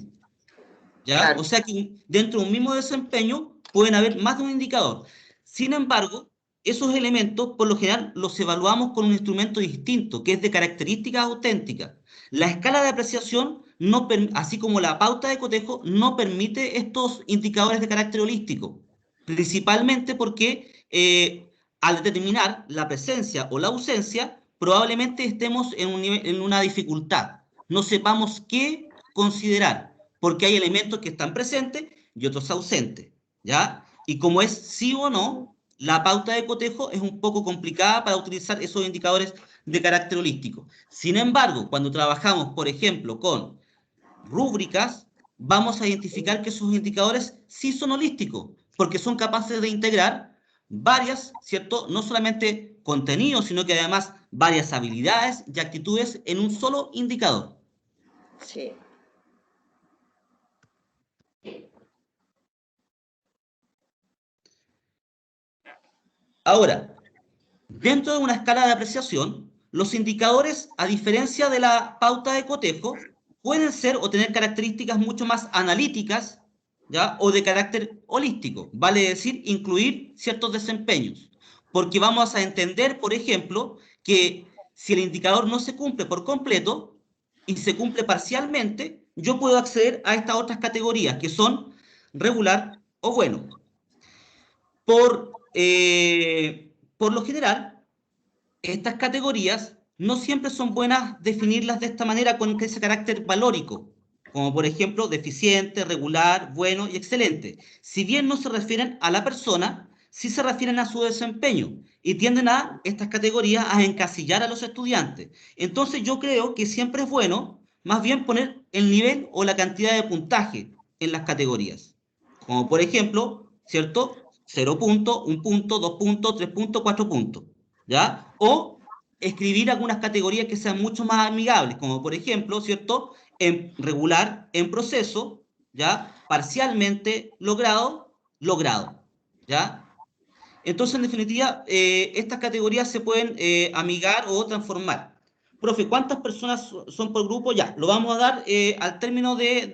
¿ya? O claro. sea que dentro de un mismo desempeño pueden haber más de un indicador. Sin embargo, esos elementos por lo general los evaluamos con un instrumento distinto, que es de características auténticas. La escala de apreciación, no, así como la pauta de cotejo, no permite estos indicadores de carácter holístico, principalmente porque al determinar la presencia o la ausencia, probablemente estemos en una dificultad, no sepamos qué considerar, porque hay elementos que están presentes y otros ausentes, ¿ya? Y como es sí o no, la pauta de cotejo es un poco complicada para utilizar esos indicadores de carácter holístico. Sin embargo, cuando trabajamos, por ejemplo, con rúbricas, vamos a identificar que esos indicadores sí son holísticos, porque son capaces de integrar varias, ¿cierto? No solamente contenidos, sino que además varias habilidades y actitudes en un solo indicador. Sí. Ahora, dentro de una escala de apreciación, los indicadores, a diferencia de la pauta de cotejo, pueden ser o tener características mucho más analíticas, ¿ya? O de carácter holístico, vale decir, incluir ciertos desempeños, porque vamos a entender, por ejemplo, que si el indicador no se cumple por completo y se cumple parcialmente, yo puedo acceder a estas otras categorías, que son regular o bueno. Por lo general, estas categorías no siempre son buenas definirlas de esta manera con ese carácter valórico, como por ejemplo deficiente, regular, bueno y excelente. Si bien no se refieren a la persona, sí se refieren a su desempeño y tienden a estas categorías a encasillar a los estudiantes. Entonces yo creo que siempre es bueno más bien poner el nivel o la cantidad de puntaje en las categorías. Como por ejemplo, ¿cierto? 0 puntos, 1 punto, 2 puntos, 3 puntos, 4 puntos. ¿Ya? O escribir algunas categorías que sean mucho más amigables, como por ejemplo, ¿cierto? En regular, en proceso, ¿ya? Parcialmente logrado, logrado, ¿ya? Entonces, en definitiva, estas categorías se pueden amigar o transformar. Profe, ¿cuántas personas son por grupo? Ya, lo vamos a dar al término de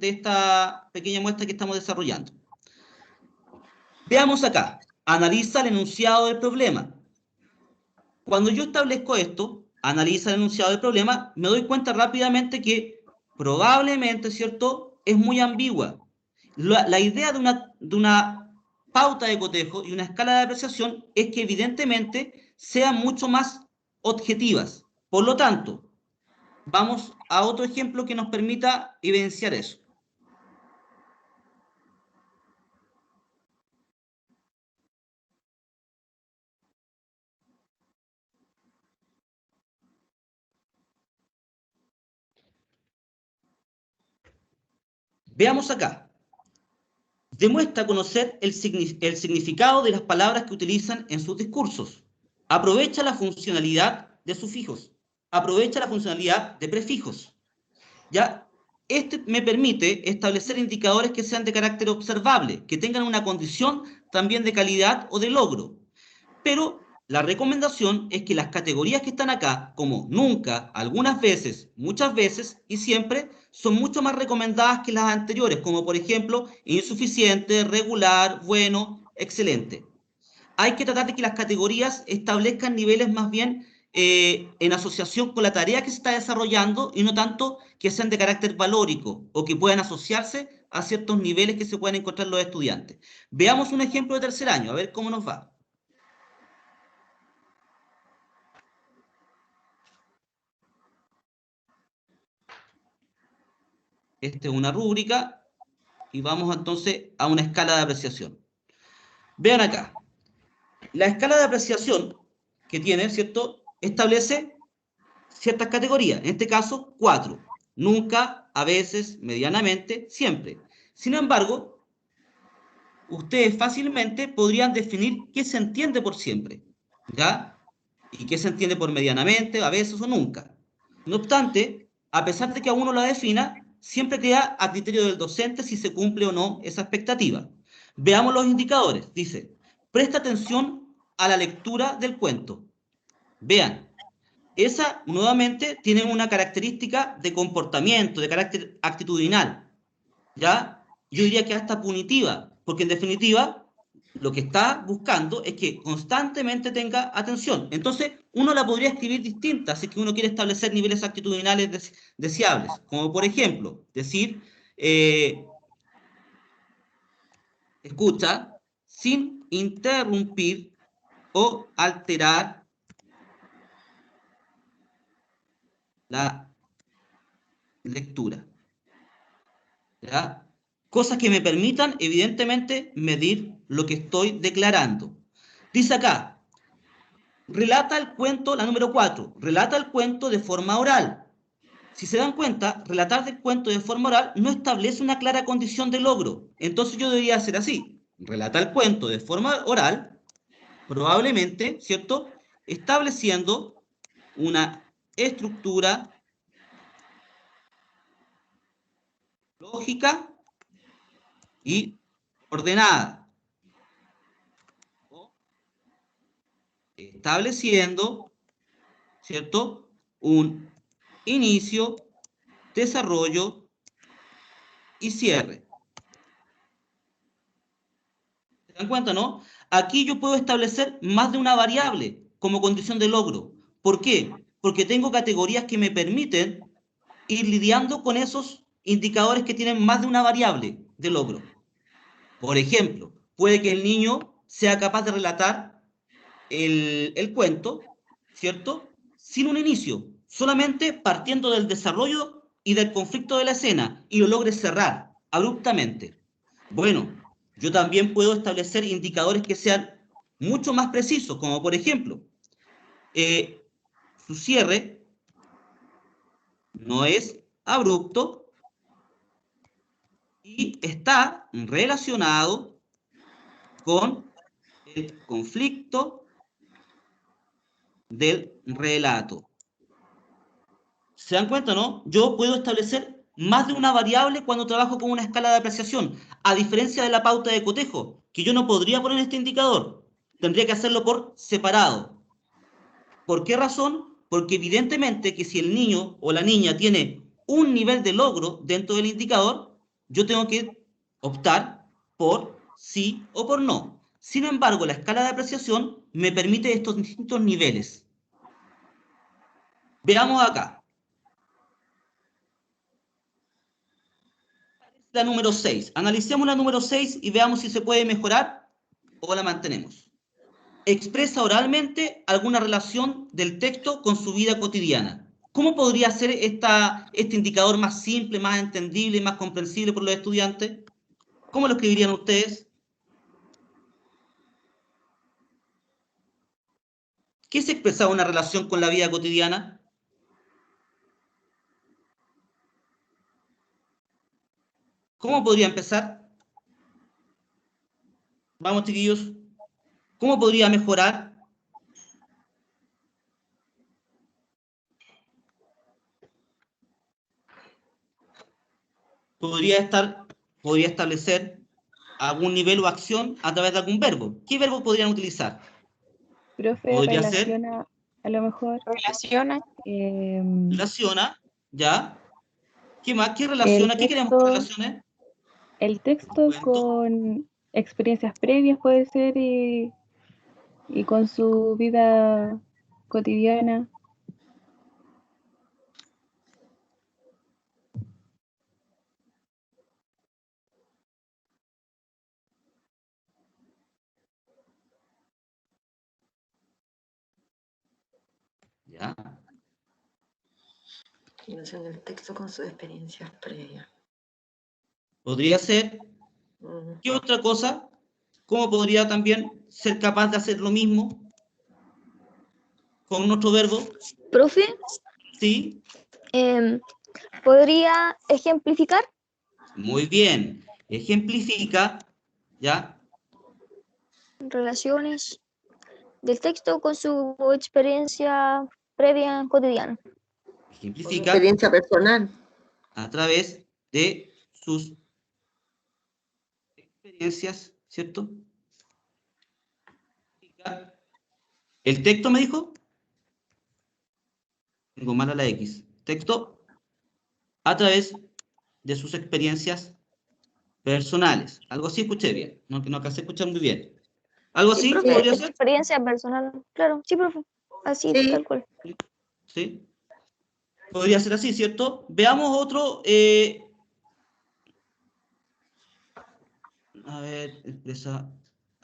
esta pequeña muestra que estamos desarrollando. Veamos acá, analiza el enunciado del problema. Cuando yo establezco esto, analiza el enunciado del problema, me doy cuenta rápidamente que probablemente, ¿cierto?, es muy ambigua. La idea de una pauta de cotejo y una escala de apreciación es que evidentemente sean mucho más objetivas. Por lo tanto, vamos a otro ejemplo que nos permita evidenciar eso. Veamos acá. Demuestra conocer el significado de las palabras que utilizan en sus discursos. Aprovecha la funcionalidad de sufijos. Aprovecha la funcionalidad de prefijos. ¿Ya? Este me permite establecer indicadores que sean de carácter observable, que tengan una condición también de calidad o de logro. Pero la recomendación es que las categorías que están acá, como nunca, algunas veces, muchas veces y siempre, son mucho más recomendadas que las anteriores, como por ejemplo insuficiente, regular, bueno, excelente. Hay que tratar de que las categorías establezcan niveles más bien en asociación con la tarea que se está desarrollando y no tanto que sean de carácter valórico o que puedan asociarse a ciertos niveles que se pueden encontrar los estudiantes. Veamos un ejemplo de tercer año, a ver cómo nos va. Esta es una rúbrica y vamos entonces a una escala de apreciación. Vean acá. La escala de apreciación que tiene, ¿cierto?, establece ciertas categorías. En este caso, 4. Nunca, a veces, medianamente, siempre. Sin embargo, ustedes fácilmente podrían definir qué se entiende por siempre, ¿ya? Y qué se entiende por medianamente, a veces o nunca. No obstante, a pesar de que a uno la defina, siempre queda a criterio del docente si se cumple o no esa expectativa. Veamos los indicadores. Dice, presta atención a la lectura del cuento. Vean, esa nuevamente tiene una característica de comportamiento, de carácter actitudinal, ¿ya? Yo diría que hasta punitiva, porque en definitiva lo que está buscando es que constantemente tenga atención. Entonces, uno la podría escribir distinta si es que uno quiere establecer niveles actitudinales deseables, como por ejemplo, decir, escucha sin interrumpir o alterar la lectura, ¿ya? Cosas que me permitan, evidentemente, medir lo que estoy declarando. Dice acá, relata el cuento, la número 4, relata el cuento de forma oral. Si se dan cuenta, relatar el cuento de forma oral no establece una clara condición de logro. Entonces yo debería hacer así, relata el cuento de forma oral, probablemente, ¿cierto?, estableciendo una estructura lógica y ordenada. estableciendo, ¿cierto?, un inicio, desarrollo y cierre. ¿Se dan cuenta, no? Aquí yo puedo establecer más de una variable como condición de logro. ¿Por qué? Porque tengo categorías que me permiten ir lidiando con esos indicadores que tienen más de una variable de logro. Por ejemplo, puede que el niño sea capaz de relatar el cuento, ¿cierto?, sin un inicio, solamente partiendo del desarrollo y del conflicto de la escena, y lo logre cerrar abruptamente. Bueno, yo también puedo establecer indicadores que sean mucho más precisos, como por ejemplo, su cierre no es abrupto y está relacionado con el conflicto del relato. ¿Se dan cuenta, no? Yo puedo establecer más de una variable cuando trabajo con una escala de apreciación, a diferencia de la pauta de cotejo, que yo no podría poner este indicador, tendría que hacerlo por separado. ¿Por qué razón? Porque evidentemente que si el niño o la niña tiene un nivel de logro dentro del indicador, yo tengo que optar por sí o por no. Sin embargo, la escala de apreciación me permite estos distintos niveles. Veamos acá. La número 6. Analicemos la número 6 y veamos si se puede mejorar o la mantenemos. Expresa oralmente alguna relación del texto con su vida cotidiana. ¿Cómo podría ser este indicador más simple, más entendible y más comprensible por los estudiantes? ¿Cómo lo escribirían ustedes? ¿Qué se expresaba una relación con la vida cotidiana? ¿Cómo podría empezar? Vamos, chiquillos. ¿Cómo podría mejorar? Podría establecer algún nivel o acción a través de algún verbo. ¿Qué verbo podrían utilizar? Profe, Podría ser relaciona, a lo mejor, Relaciona relaciona, ¿ya? ¿Qué más? ¿Qué el relaciona? ¿Qué queremos que texto, relacione? el texto Cuento. con experiencias previas puede ser y con su vida cotidiana. ¿Ya? Relación del texto con sus experiencias previas. Podría ser. ¿Qué otra cosa? ¿Cómo podría también ser capaz de hacer lo mismo con nuestro verbo? Profe, Sí. ¿podría ejemplificar? Muy bien. Ejemplifica, ¿ya? Relaciones del texto con su experiencia previa cotidiana. Ejemplifica Experiencia personal. a través de sus experiencias, ¿cierto? ¿El texto me dijo? Tengo mala la X. Texto a través de sus experiencias personales. Algo así escuché bien. No alcancé a escuchar muy bien. ¿Algo Sí, así profe, podría ser? experiencia personal. Claro, sí, profe. Así, Sí. tal cual. ¿Sí? Podría ser así, ¿cierto? Veamos otro. A ver, expresa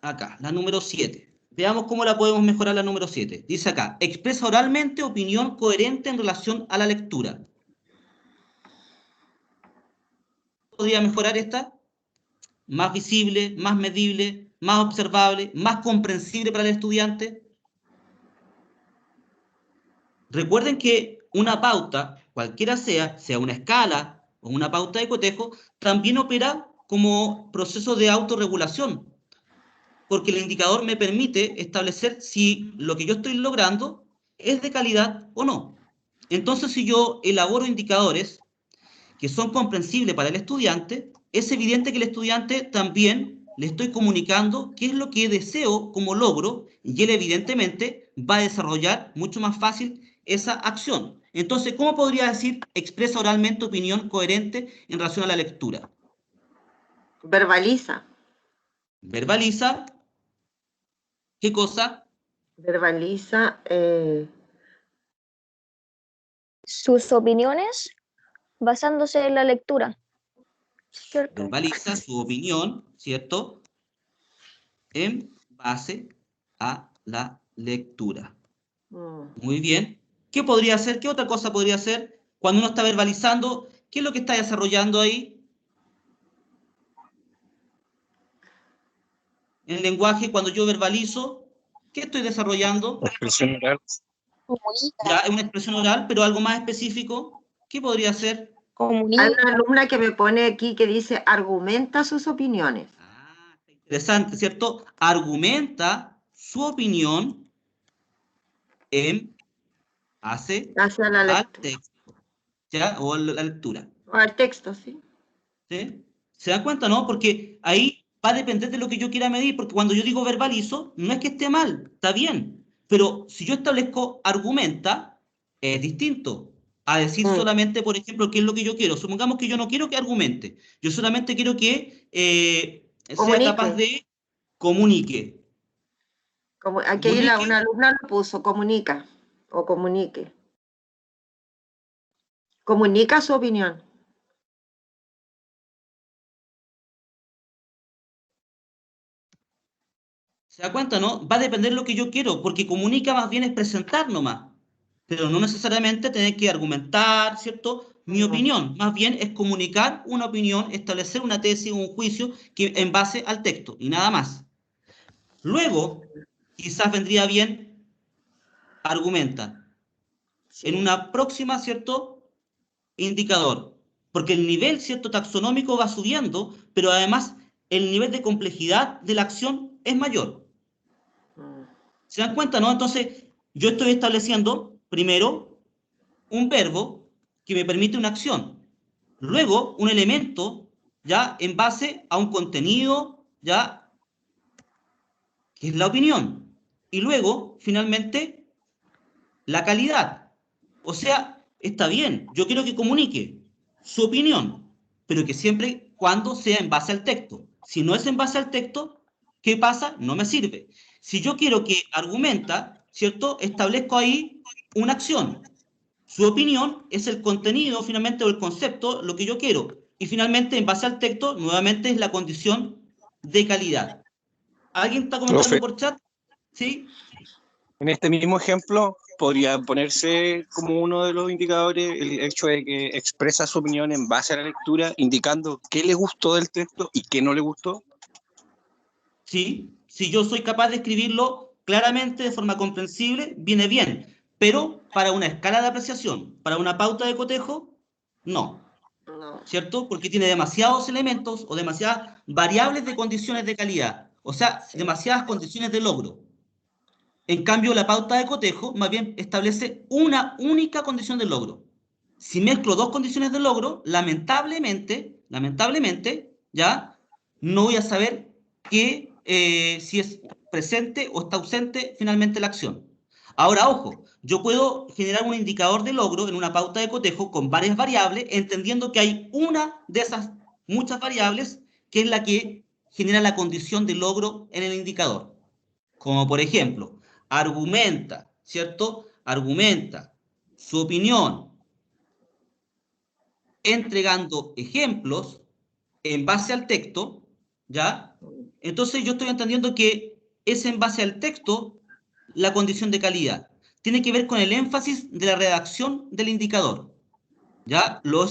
acá, la número 7. Veamos cómo la podemos mejorar la número 7. Dice acá, expresa oralmente opinión coherente en relación a la lectura. ¿Podría mejorar esta? Más visible, más medible, más observable, más comprensible para el estudiante. Recuerden que una pauta, cualquiera sea una escala o una pauta de cotejo, también opera como proceso de autorregulación, porque el indicador me permite establecer si lo que yo estoy logrando es de calidad o no. Entonces, si yo elaboro indicadores que son comprensibles para el estudiante, es evidente que el estudiante también le estoy comunicando qué es lo que deseo como logro y él evidentemente va a desarrollar mucho más fácil esa acción. Entonces, ¿cómo podría decir expresa oralmente opinión coherente en relación a la lectura? Verbaliza. Verbaliza, ¿qué cosa? Verbaliza Sus opiniones basándose en la lectura, ¿cierto? Verbaliza su opinión, ¿cierto? En base a la lectura. Muy bien. ¿Qué podría hacer? ¿Qué otra cosa podría hacer? Cuando uno está verbalizando, ¿qué es lo que está desarrollando ahí? En el lenguaje, cuando yo verbalizo, ¿qué estoy desarrollando? Expresión oral. Ya es una expresión oral, pero algo más específico, ¿qué podría ser? Hay una alumna que me pone aquí que dice argumenta sus opiniones. Ah, interesante, ¿cierto? Argumenta su opinión en base Hacia la al lectura. texto, ¿ya? O a la lectura. O al texto, sí. ¿Sí? ¿Se dan cuenta, no? Porque ahí va a depender de lo que yo quiera medir, porque cuando yo digo verbalizo, no es que esté mal, está bien. Pero si yo establezco argumenta, es distinto a decir solamente, por ejemplo, qué es lo que yo quiero. Supongamos que yo no quiero que argumente, yo solamente quiero que sea capaz de comunique. Como, aquí Comunique. una alumna lo puso, comunica o comunique. Comunica su opinión. ¿Se da cuenta, no? Va a depender de lo que yo quiero, porque comunica más bien es presentar nomás, pero no necesariamente tener que argumentar, ¿cierto? Mi opinión, más bien es comunicar una opinión, establecer una tesis, un juicio que en base al texto y nada más. Luego, quizás vendría bien argumenta en una próxima, ¿cierto? Indicador, porque el nivel, ¿cierto? Taxonómico va subiendo, pero además el nivel de complejidad de la acción es mayor. ¿Se dan cuenta, no? Entonces, yo estoy estableciendo, primero, un verbo que me permite una acción. Luego, un elemento, ya, en base a un contenido, ya, que es la opinión. Y luego, finalmente, la calidad. O sea, está bien, yo quiero que comunique su opinión, pero que siempre cuando sea en base al texto. Si no es en base al texto, ¿qué pasa? No me sirve. Si yo quiero que argumenta, ¿cierto? Establezco ahí una acción. Su opinión es el contenido, finalmente, o el concepto, lo que yo quiero. Y finalmente, en base al texto, nuevamente es la condición de calidad. ¿Alguien está comentando Profe, por chat? ¿Sí? en este mismo ejemplo, podría ponerse como uno de los indicadores el hecho de que expresa su opinión en base a la lectura, indicando qué le gustó del texto y qué no le gustó. Sí, si yo soy capaz de escribirlo claramente, de forma comprensible, viene bien. Pero para una escala de apreciación, para una pauta de cotejo, no. ¿Cierto? Porque tiene demasiados elementos o demasiadas variables de condiciones de calidad. O sea, demasiadas condiciones de logro. En cambio, la pauta de cotejo más bien establece una única condición de logro. Si mezclo dos condiciones de logro, lamentablemente, ya no voy a saber si es presente o está ausente finalmente la acción. Ahora, ojo, yo puedo generar un indicador de logro en una pauta de cotejo con varias variables, entendiendo que hay una de esas muchas variables que es la que genera la condición de logro en el indicador. Como por ejemplo, argumenta, ¿cierto? Argumenta su opinión entregando ejemplos en base al texto, ¿ya? Entonces yo estoy entendiendo que es en base al texto la condición de calidad. Tiene que ver con el énfasis de la redacción del indicador, ¿ya? Lo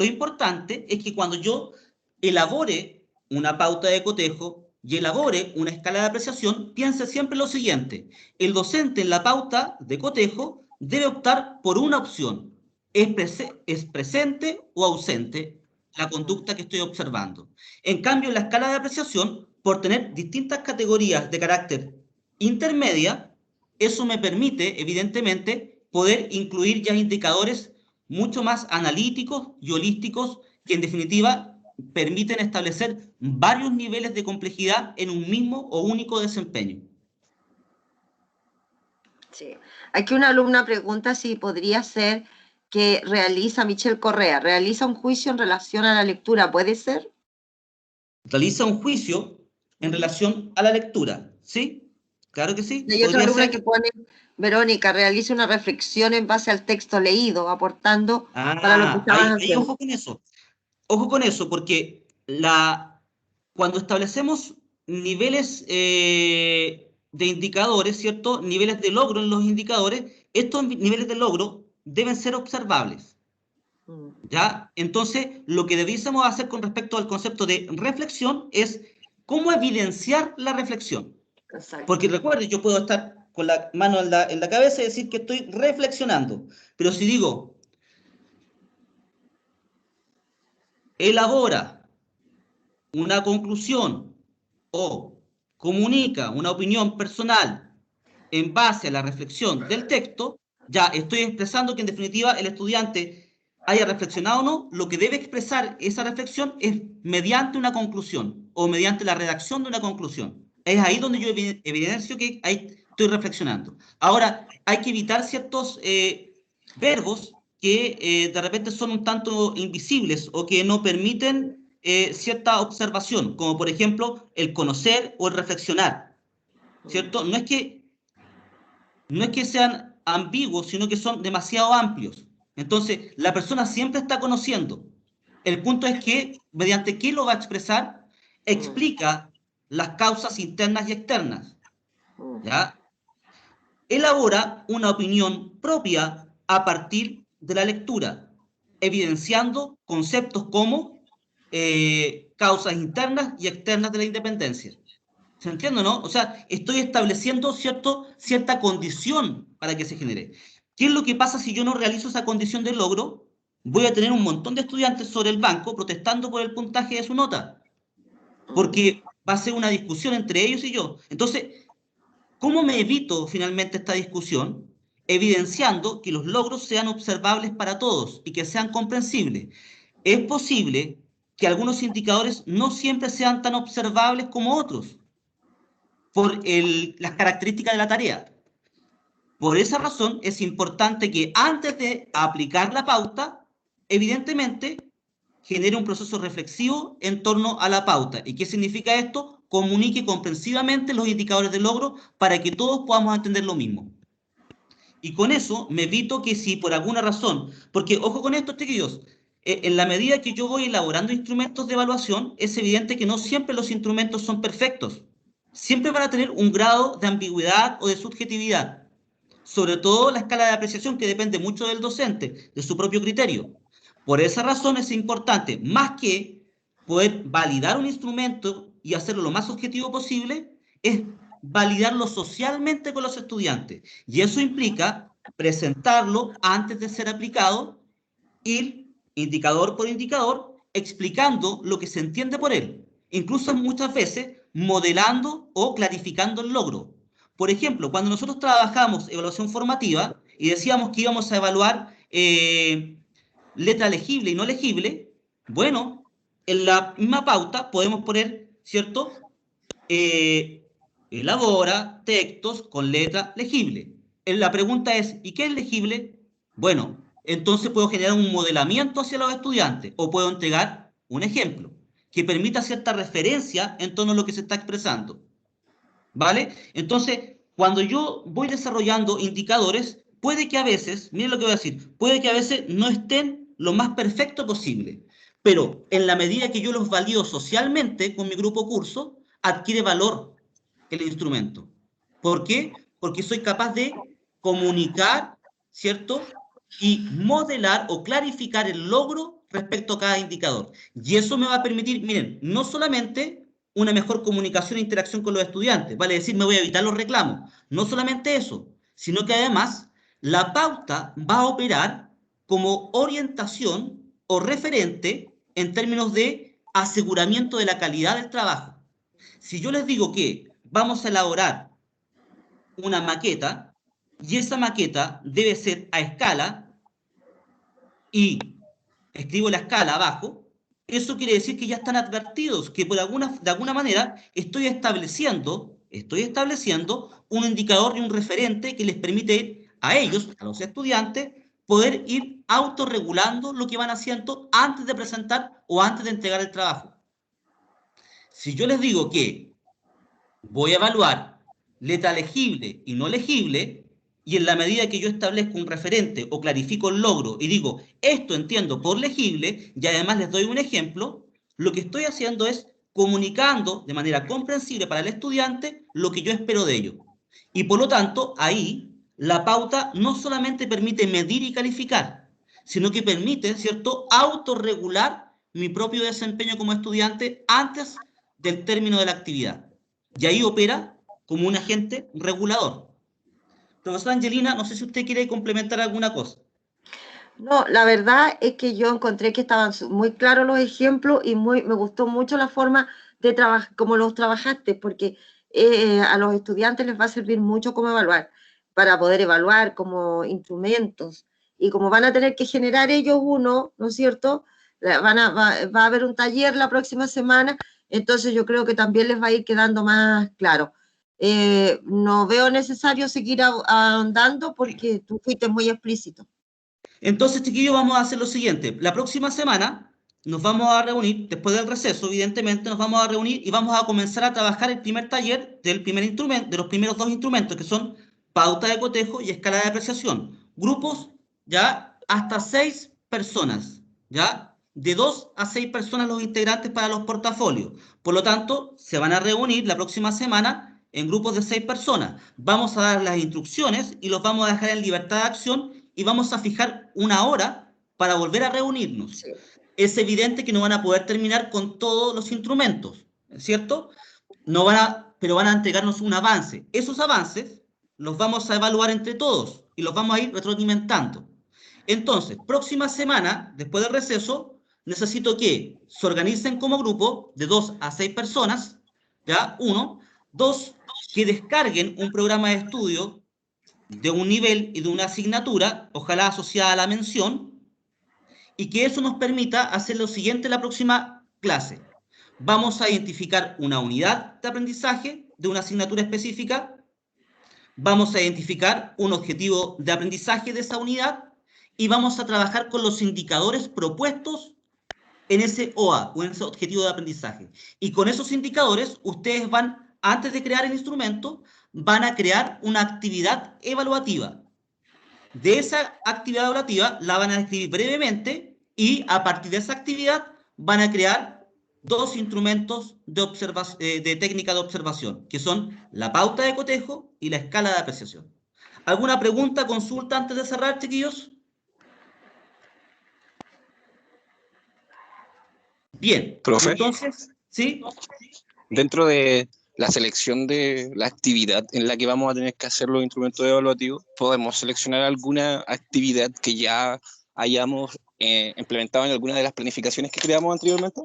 importante es que cuando yo elabore una pauta de cotejo y elabore una escala de apreciación, piense siempre lo siguiente. El docente en la pauta de cotejo debe optar por una opción. ¿Es presente o ausente la conducta que estoy observando? En cambio, en la escala de apreciación, por tener distintas categorías de carácter intermedia, eso me permite, evidentemente, poder incluir ya indicadores mucho más analíticos y holísticos que en definitiva permiten establecer varios niveles de complejidad en un mismo o único desempeño. Sí. Aquí una alumna pregunta si podría ser que Michelle Correa, realiza un juicio en relación a la lectura, ¿puede ser? Realiza un juicio en relación a la lectura, ¿sí? Claro que sí, Y hay otra podría alumna ser. que pone, Verónica, realiza una reflexión en base al texto leído, aportando para lo que estabas Ahí haciendo. ojo con eso. Ojo con eso, porque cuando establecemos niveles de indicadores, ¿cierto? Niveles de logro en los indicadores, estos niveles de logro deben ser observables, Mm, ¿ya? Entonces, lo que debiésemos hacer con respecto al concepto de reflexión es cómo evidenciar la reflexión. exacto. Porque recuerde, yo puedo estar con la mano en la cabeza y decir que estoy reflexionando, pero si digo, elabora una conclusión o comunica una opinión personal en base a la reflexión del texto, ya estoy expresando que en definitiva el estudiante haya reflexionado o no, lo que debe expresar esa reflexión es mediante una conclusión o mediante la redacción de una conclusión. Es ahí donde yo evidencio que ahí estoy reflexionando. Ahora, hay que evitar ciertos verbos que de repente son un tanto invisibles o que no permiten cierta observación, como por ejemplo el conocer o el reflexionar, ¿cierto? No es que sean ambiguos, sino que son demasiado amplios. Entonces, la persona siempre está conociendo. El punto es que, mediante qué lo va a expresar, explica las causas internas y externas, ¿ya? Elabora una opinión propia a partir de la lectura, evidenciando conceptos como causas internas y externas de la independencia. ¿Se entiende, no? O sea, estoy estableciendo cierta condición para que se genere. ¿Qué es lo que pasa si yo no realizo esa condición de logro? Voy a tener un montón de estudiantes sobre el banco protestando por el puntaje de su nota, porque va a ser una discusión entre ellos y yo. Entonces, ¿cómo me evito finalmente esta discusión? Evidenciando que los logros sean observables para todos y que sean comprensibles. Es posible que algunos indicadores no siempre sean tan observables como otros por las características de la tarea. Por esa razón es importante que antes de aplicar la pauta, evidentemente genere un proceso reflexivo en torno a la pauta. ¿Y qué significa esto? Comunique comprensivamente los indicadores de logro para que todos podamos entender lo mismo. Y con eso me evito que si por alguna razón, porque ojo con esto, chiquillos, en la medida que yo voy elaborando instrumentos de evaluación, es evidente que no siempre los instrumentos son perfectos. Siempre van a tener un grado de ambigüedad o de subjetividad. Sobre todo la escala de apreciación que depende mucho del docente, de su propio criterio. Por esa razón es importante, más que poder validar un instrumento y hacerlo lo más objetivo posible, es validarlo socialmente con los estudiantes. Y eso implica presentarlo antes de ser aplicado, ir indicador por indicador, explicando lo que se entiende por él. Incluso muchas veces modelando o clarificando el logro. Por ejemplo, cuando nosotros trabajamos evaluación formativa y decíamos que íbamos a evaluar letra legible y no legible, bueno, en la misma pauta podemos poner, ¿cierto? Eh, elabora textos con letra legible. La pregunta es, ¿y qué es legible? Bueno, entonces puedo generar un modelamiento hacia los estudiantes o puedo entregar un ejemplo que permita cierta referencia en torno a lo que se está expresando. ¿Vale? Entonces, cuando yo voy desarrollando indicadores, puede que a veces, miren lo que voy a decir, puede que a veces no estén lo más perfecto posible, pero en la medida que yo los valido socialmente con mi grupo curso, adquiere valor el instrumento. ¿Por qué? Porque soy capaz de comunicar, ¿cierto? Y modelar o clarificar el logro respecto a cada indicador. Y eso me va a permitir, miren, no solamente una mejor comunicación e interacción con los estudiantes, vale decir, me voy a evitar los reclamos. No solamente eso, sino que además la pauta va a operar como orientación o referente en términos de aseguramiento de la calidad del trabajo. Si yo les digo que vamos a elaborar una maqueta y esa maqueta debe ser a escala y escribo la escala abajo, eso quiere decir que ya están advertidos, que de alguna manera estoy estableciendo estoy estableciendo un indicador y un referente que les permite a ellos, a los estudiantes, poder ir autorregulando lo que van haciendo antes de presentar o antes de entregar el trabajo. Si yo les digo que voy a evaluar letra legible y no legible, y en la medida que yo establezco un referente o clarifico el logro y digo, esto entiendo por legible, y además les doy un ejemplo, lo que estoy haciendo es comunicando de manera comprensible para el estudiante lo que yo espero de ello. Y por lo tanto, ahí la pauta no solamente permite medir y calificar, sino que permite, ¿cierto?, autorregular mi propio desempeño como estudiante antes del término de la actividad. Y ahí opera como un agente regulador. Profesora Angelina, no sé si usted quiere complementar alguna cosa. No, la verdad es que yo encontré que estaban muy claros los ejemplos y me gustó mucho la forma de trabajar, como los trabajaste, porque a los estudiantes les va a servir mucho cómo evaluar, para poder evaluar como instrumentos. Y como van a tener que generar ellos uno, ¿no es cierto? Va a haber un taller la próxima semana, entonces yo creo que también les va a ir quedando más claro. No veo necesario seguir ahondando porque tú fuiste muy explícito. Entonces, chiquillos, vamos a hacer lo siguiente. La próxima semana nos vamos a reunir, después del receso, evidentemente, nos vamos a reunir y vamos a comenzar a trabajar el primer taller del primer instrumento, de los primeros dos instrumentos, que son pauta de cotejo y escala de apreciación. Grupos, ya, hasta 6 personas, ya, de 2 a 6 personas los integrantes para los portafolios. Por lo tanto, se van a reunir la próxima semana en grupos de 6 personas. Vamos a dar las instrucciones y los vamos a dejar en libertad de acción y vamos a fijar una hora para volver a reunirnos. Sí. Es evidente que no van a poder terminar con todos los instrumentos, ¿cierto? No van a, pero van a entregarnos un avance. Esos avances los vamos a evaluar entre todos y los vamos a ir retroalimentando. Entonces, próxima semana, después del receso, necesito que se organicen como grupo de 2 a 6 personas, ¿ya? 1. 2, que descarguen un programa de estudio de un nivel y de una asignatura, ojalá asociada a la mención, y que eso nos permita hacer lo siguiente en la próxima clase. Vamos a identificar una unidad de aprendizaje de una asignatura específica, vamos a identificar un objetivo de aprendizaje de esa unidad y vamos a trabajar con los indicadores propuestos en ese OA o en ese objetivo de aprendizaje. Y con esos indicadores, ustedes van, antes de crear el instrumento, van a crear una actividad evaluativa. De esa actividad evaluativa la van a describir brevemente y a partir de esa actividad van a crear 2 instrumentos de técnica de observación, que son la pauta de cotejo y la escala de apreciación. ¿Alguna pregunta, consulta antes de cerrar, chiquillos? Bien, Profe. Entonces, ¿sí? Dentro de la selección de la actividad en la que vamos a tener que hacer los instrumentos evaluativos, ¿podemos seleccionar alguna actividad que ya hayamos implementado en alguna de las planificaciones que creamos anteriormente?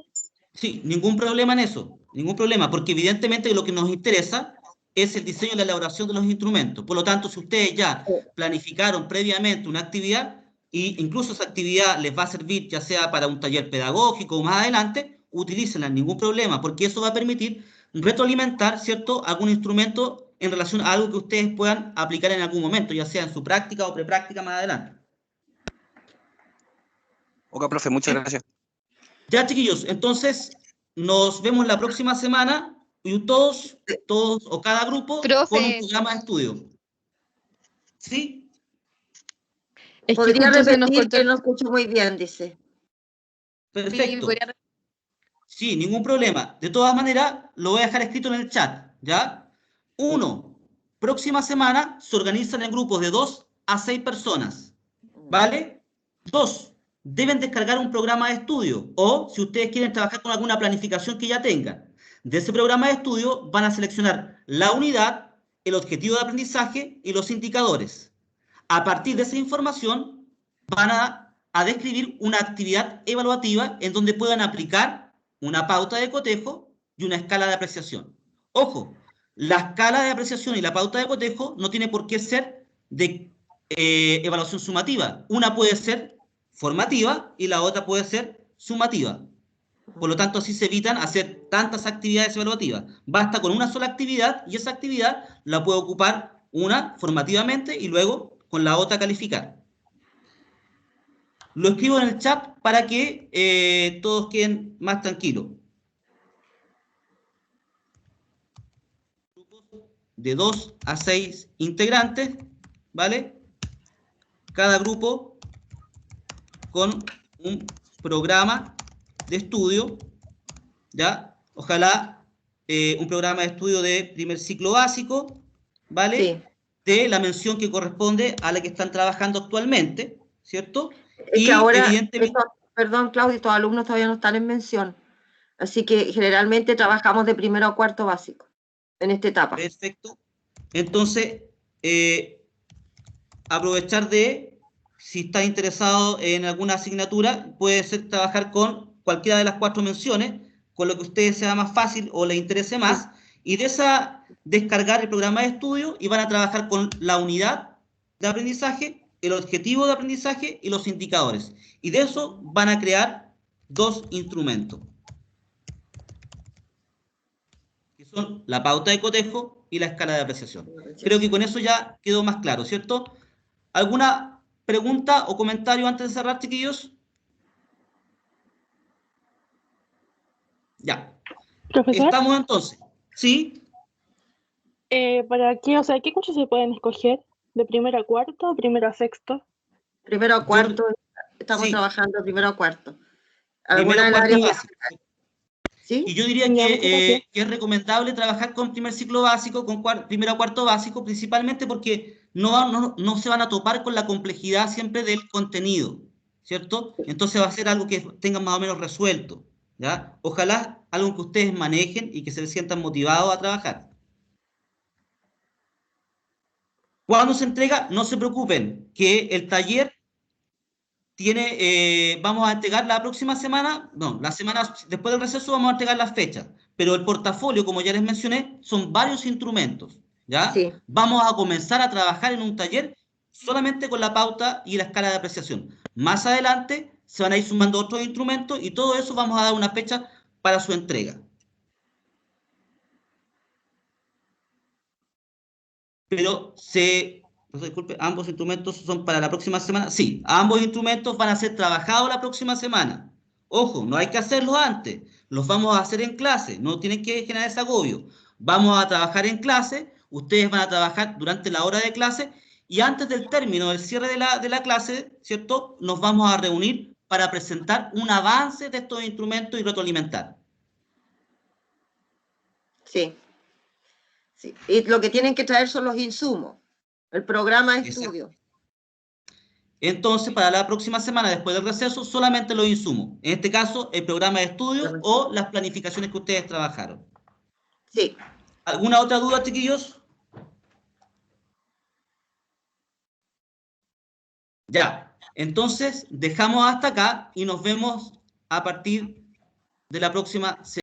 Sí, ningún problema en eso, ningún problema, porque evidentemente lo que nos interesa es el diseño y la elaboración de los instrumentos. Por lo tanto, si ustedes ya planificaron previamente una actividad, e incluso esa actividad les va a servir ya sea para un taller pedagógico o más adelante, utilícenla, ningún problema, porque eso va a permitir retroalimentar, ¿cierto?, algún instrumento en relación a algo que ustedes puedan aplicar en algún momento, ya sea en su práctica o prepráctica más adelante. Ok, profe, muchas gracias. Ya, chiquillos, entonces nos vemos la próxima semana y todos o cada grupo Profe. con un programa de estudio. ¿Sí? Es que Podría justo se nos repetir cortó que no escucho muy bien, dice. Perfecto. podría- Sí, ningún problema. De todas maneras, lo voy a dejar escrito en el chat, ¿ya? 1. Próxima semana se organizan en grupos de 2 a 6 personas, ¿vale? 2. Deben descargar un programa de estudio o, si ustedes quieren trabajar con alguna planificación que ya tengan, de ese programa de estudio van a seleccionar la unidad, el objetivo de aprendizaje y los indicadores. A partir de esa información van a describir una actividad evaluativa en donde puedan aplicar una pauta de cotejo y una escala de apreciación. Ojo, la escala de apreciación y la pauta de cotejo no tiene por qué ser de evaluación sumativa. Una puede ser formativa y la otra puede ser sumativa. Por lo tanto, así se evitan hacer tantas actividades evaluativas. Basta con una sola actividad y esa actividad la puede ocupar una formativamente y luego con la otra calificar. Lo escribo en el chat para que todos queden más tranquilos. De 2 a 6 integrantes, ¿vale? Cada grupo con un programa de estudio, ¿ya? Ojalá un programa de estudio de primer ciclo básico, ¿vale? Sí. De la mención que corresponde a la que están trabajando actualmente, ¿cierto? Es y que ahora, evidentemente... perdón, Claudio, estos alumnos todavía no están en mención. Así que generalmente trabajamos de primero a cuarto básico en esta etapa. Perfecto. Entonces, aprovechar si está interesado en alguna asignatura, puede ser trabajar con cualquiera de las 4 menciones, con lo que a ustedes sea más fácil o les interese más, y de esa descargar el programa de estudio y van a trabajar con la unidad de aprendizaje, el objetivo de aprendizaje y los indicadores. Y de eso van a crear 2 instrumentos, que son la pauta de cotejo y la escala de apreciación. Creo que con eso ya quedó más claro, ¿cierto? ¿Alguna pregunta o comentario antes de cerrar, chiquillos? Ya. Profesor, Estamos entonces. ¿Sí? ¿para qué, o sea, qué cursos se pueden escoger? ¿De primero a cuarto o primero a sexto? Primero a cuarto, estamos Sí. trabajando de primero a cuarto. Primero, ¿Alguna del cuarto área? básico. ¿Sí? Y yo diría Ya, muchas gracias. que es recomendable trabajar con primer ciclo básico, con primero a cuarto básico, principalmente porque no se van a topar con la complejidad siempre del contenido, ¿cierto? Entonces va a ser algo que tengan más o menos resuelto, ¿ya? Ojalá algo que ustedes manejen y que se sientan motivados a trabajar. Cuando se entrega, no se preocupen, que el taller vamos a entregar la próxima semana, no, la semana después del receso vamos a entregar las fechas, pero el portafolio, como ya les mencioné, son varios instrumentos, ¿ya? Sí. Vamos a comenzar a trabajar en un taller solamente con la pauta y la escala de apreciación. Más adelante se van a ir sumando otros instrumentos y todo eso vamos a dar una fecha para su entrega. Pero disculpe, ¿ambos instrumentos son para la próxima semana? Sí, ambos instrumentos van a ser trabajados la próxima semana. Ojo, no hay que hacerlos antes, los vamos a hacer en clase, no tienen que generar ese agobio. Vamos a trabajar en clase, ustedes van a trabajar durante la hora de clase y antes del término, del cierre de la clase, ¿cierto? Nos vamos a reunir para presentar un avance de estos instrumentos y retroalimentar. Sí. Sí. Y lo que tienen que traer son los insumos, el programa de estudio. Entonces, para la próxima semana, después del receso, solamente los insumos. En este caso, el programa de estudio o las planificaciones que ustedes trabajaron. Sí. ¿Alguna otra duda, chiquillos? Ya. Entonces, dejamos hasta acá y nos vemos a partir de la próxima semana.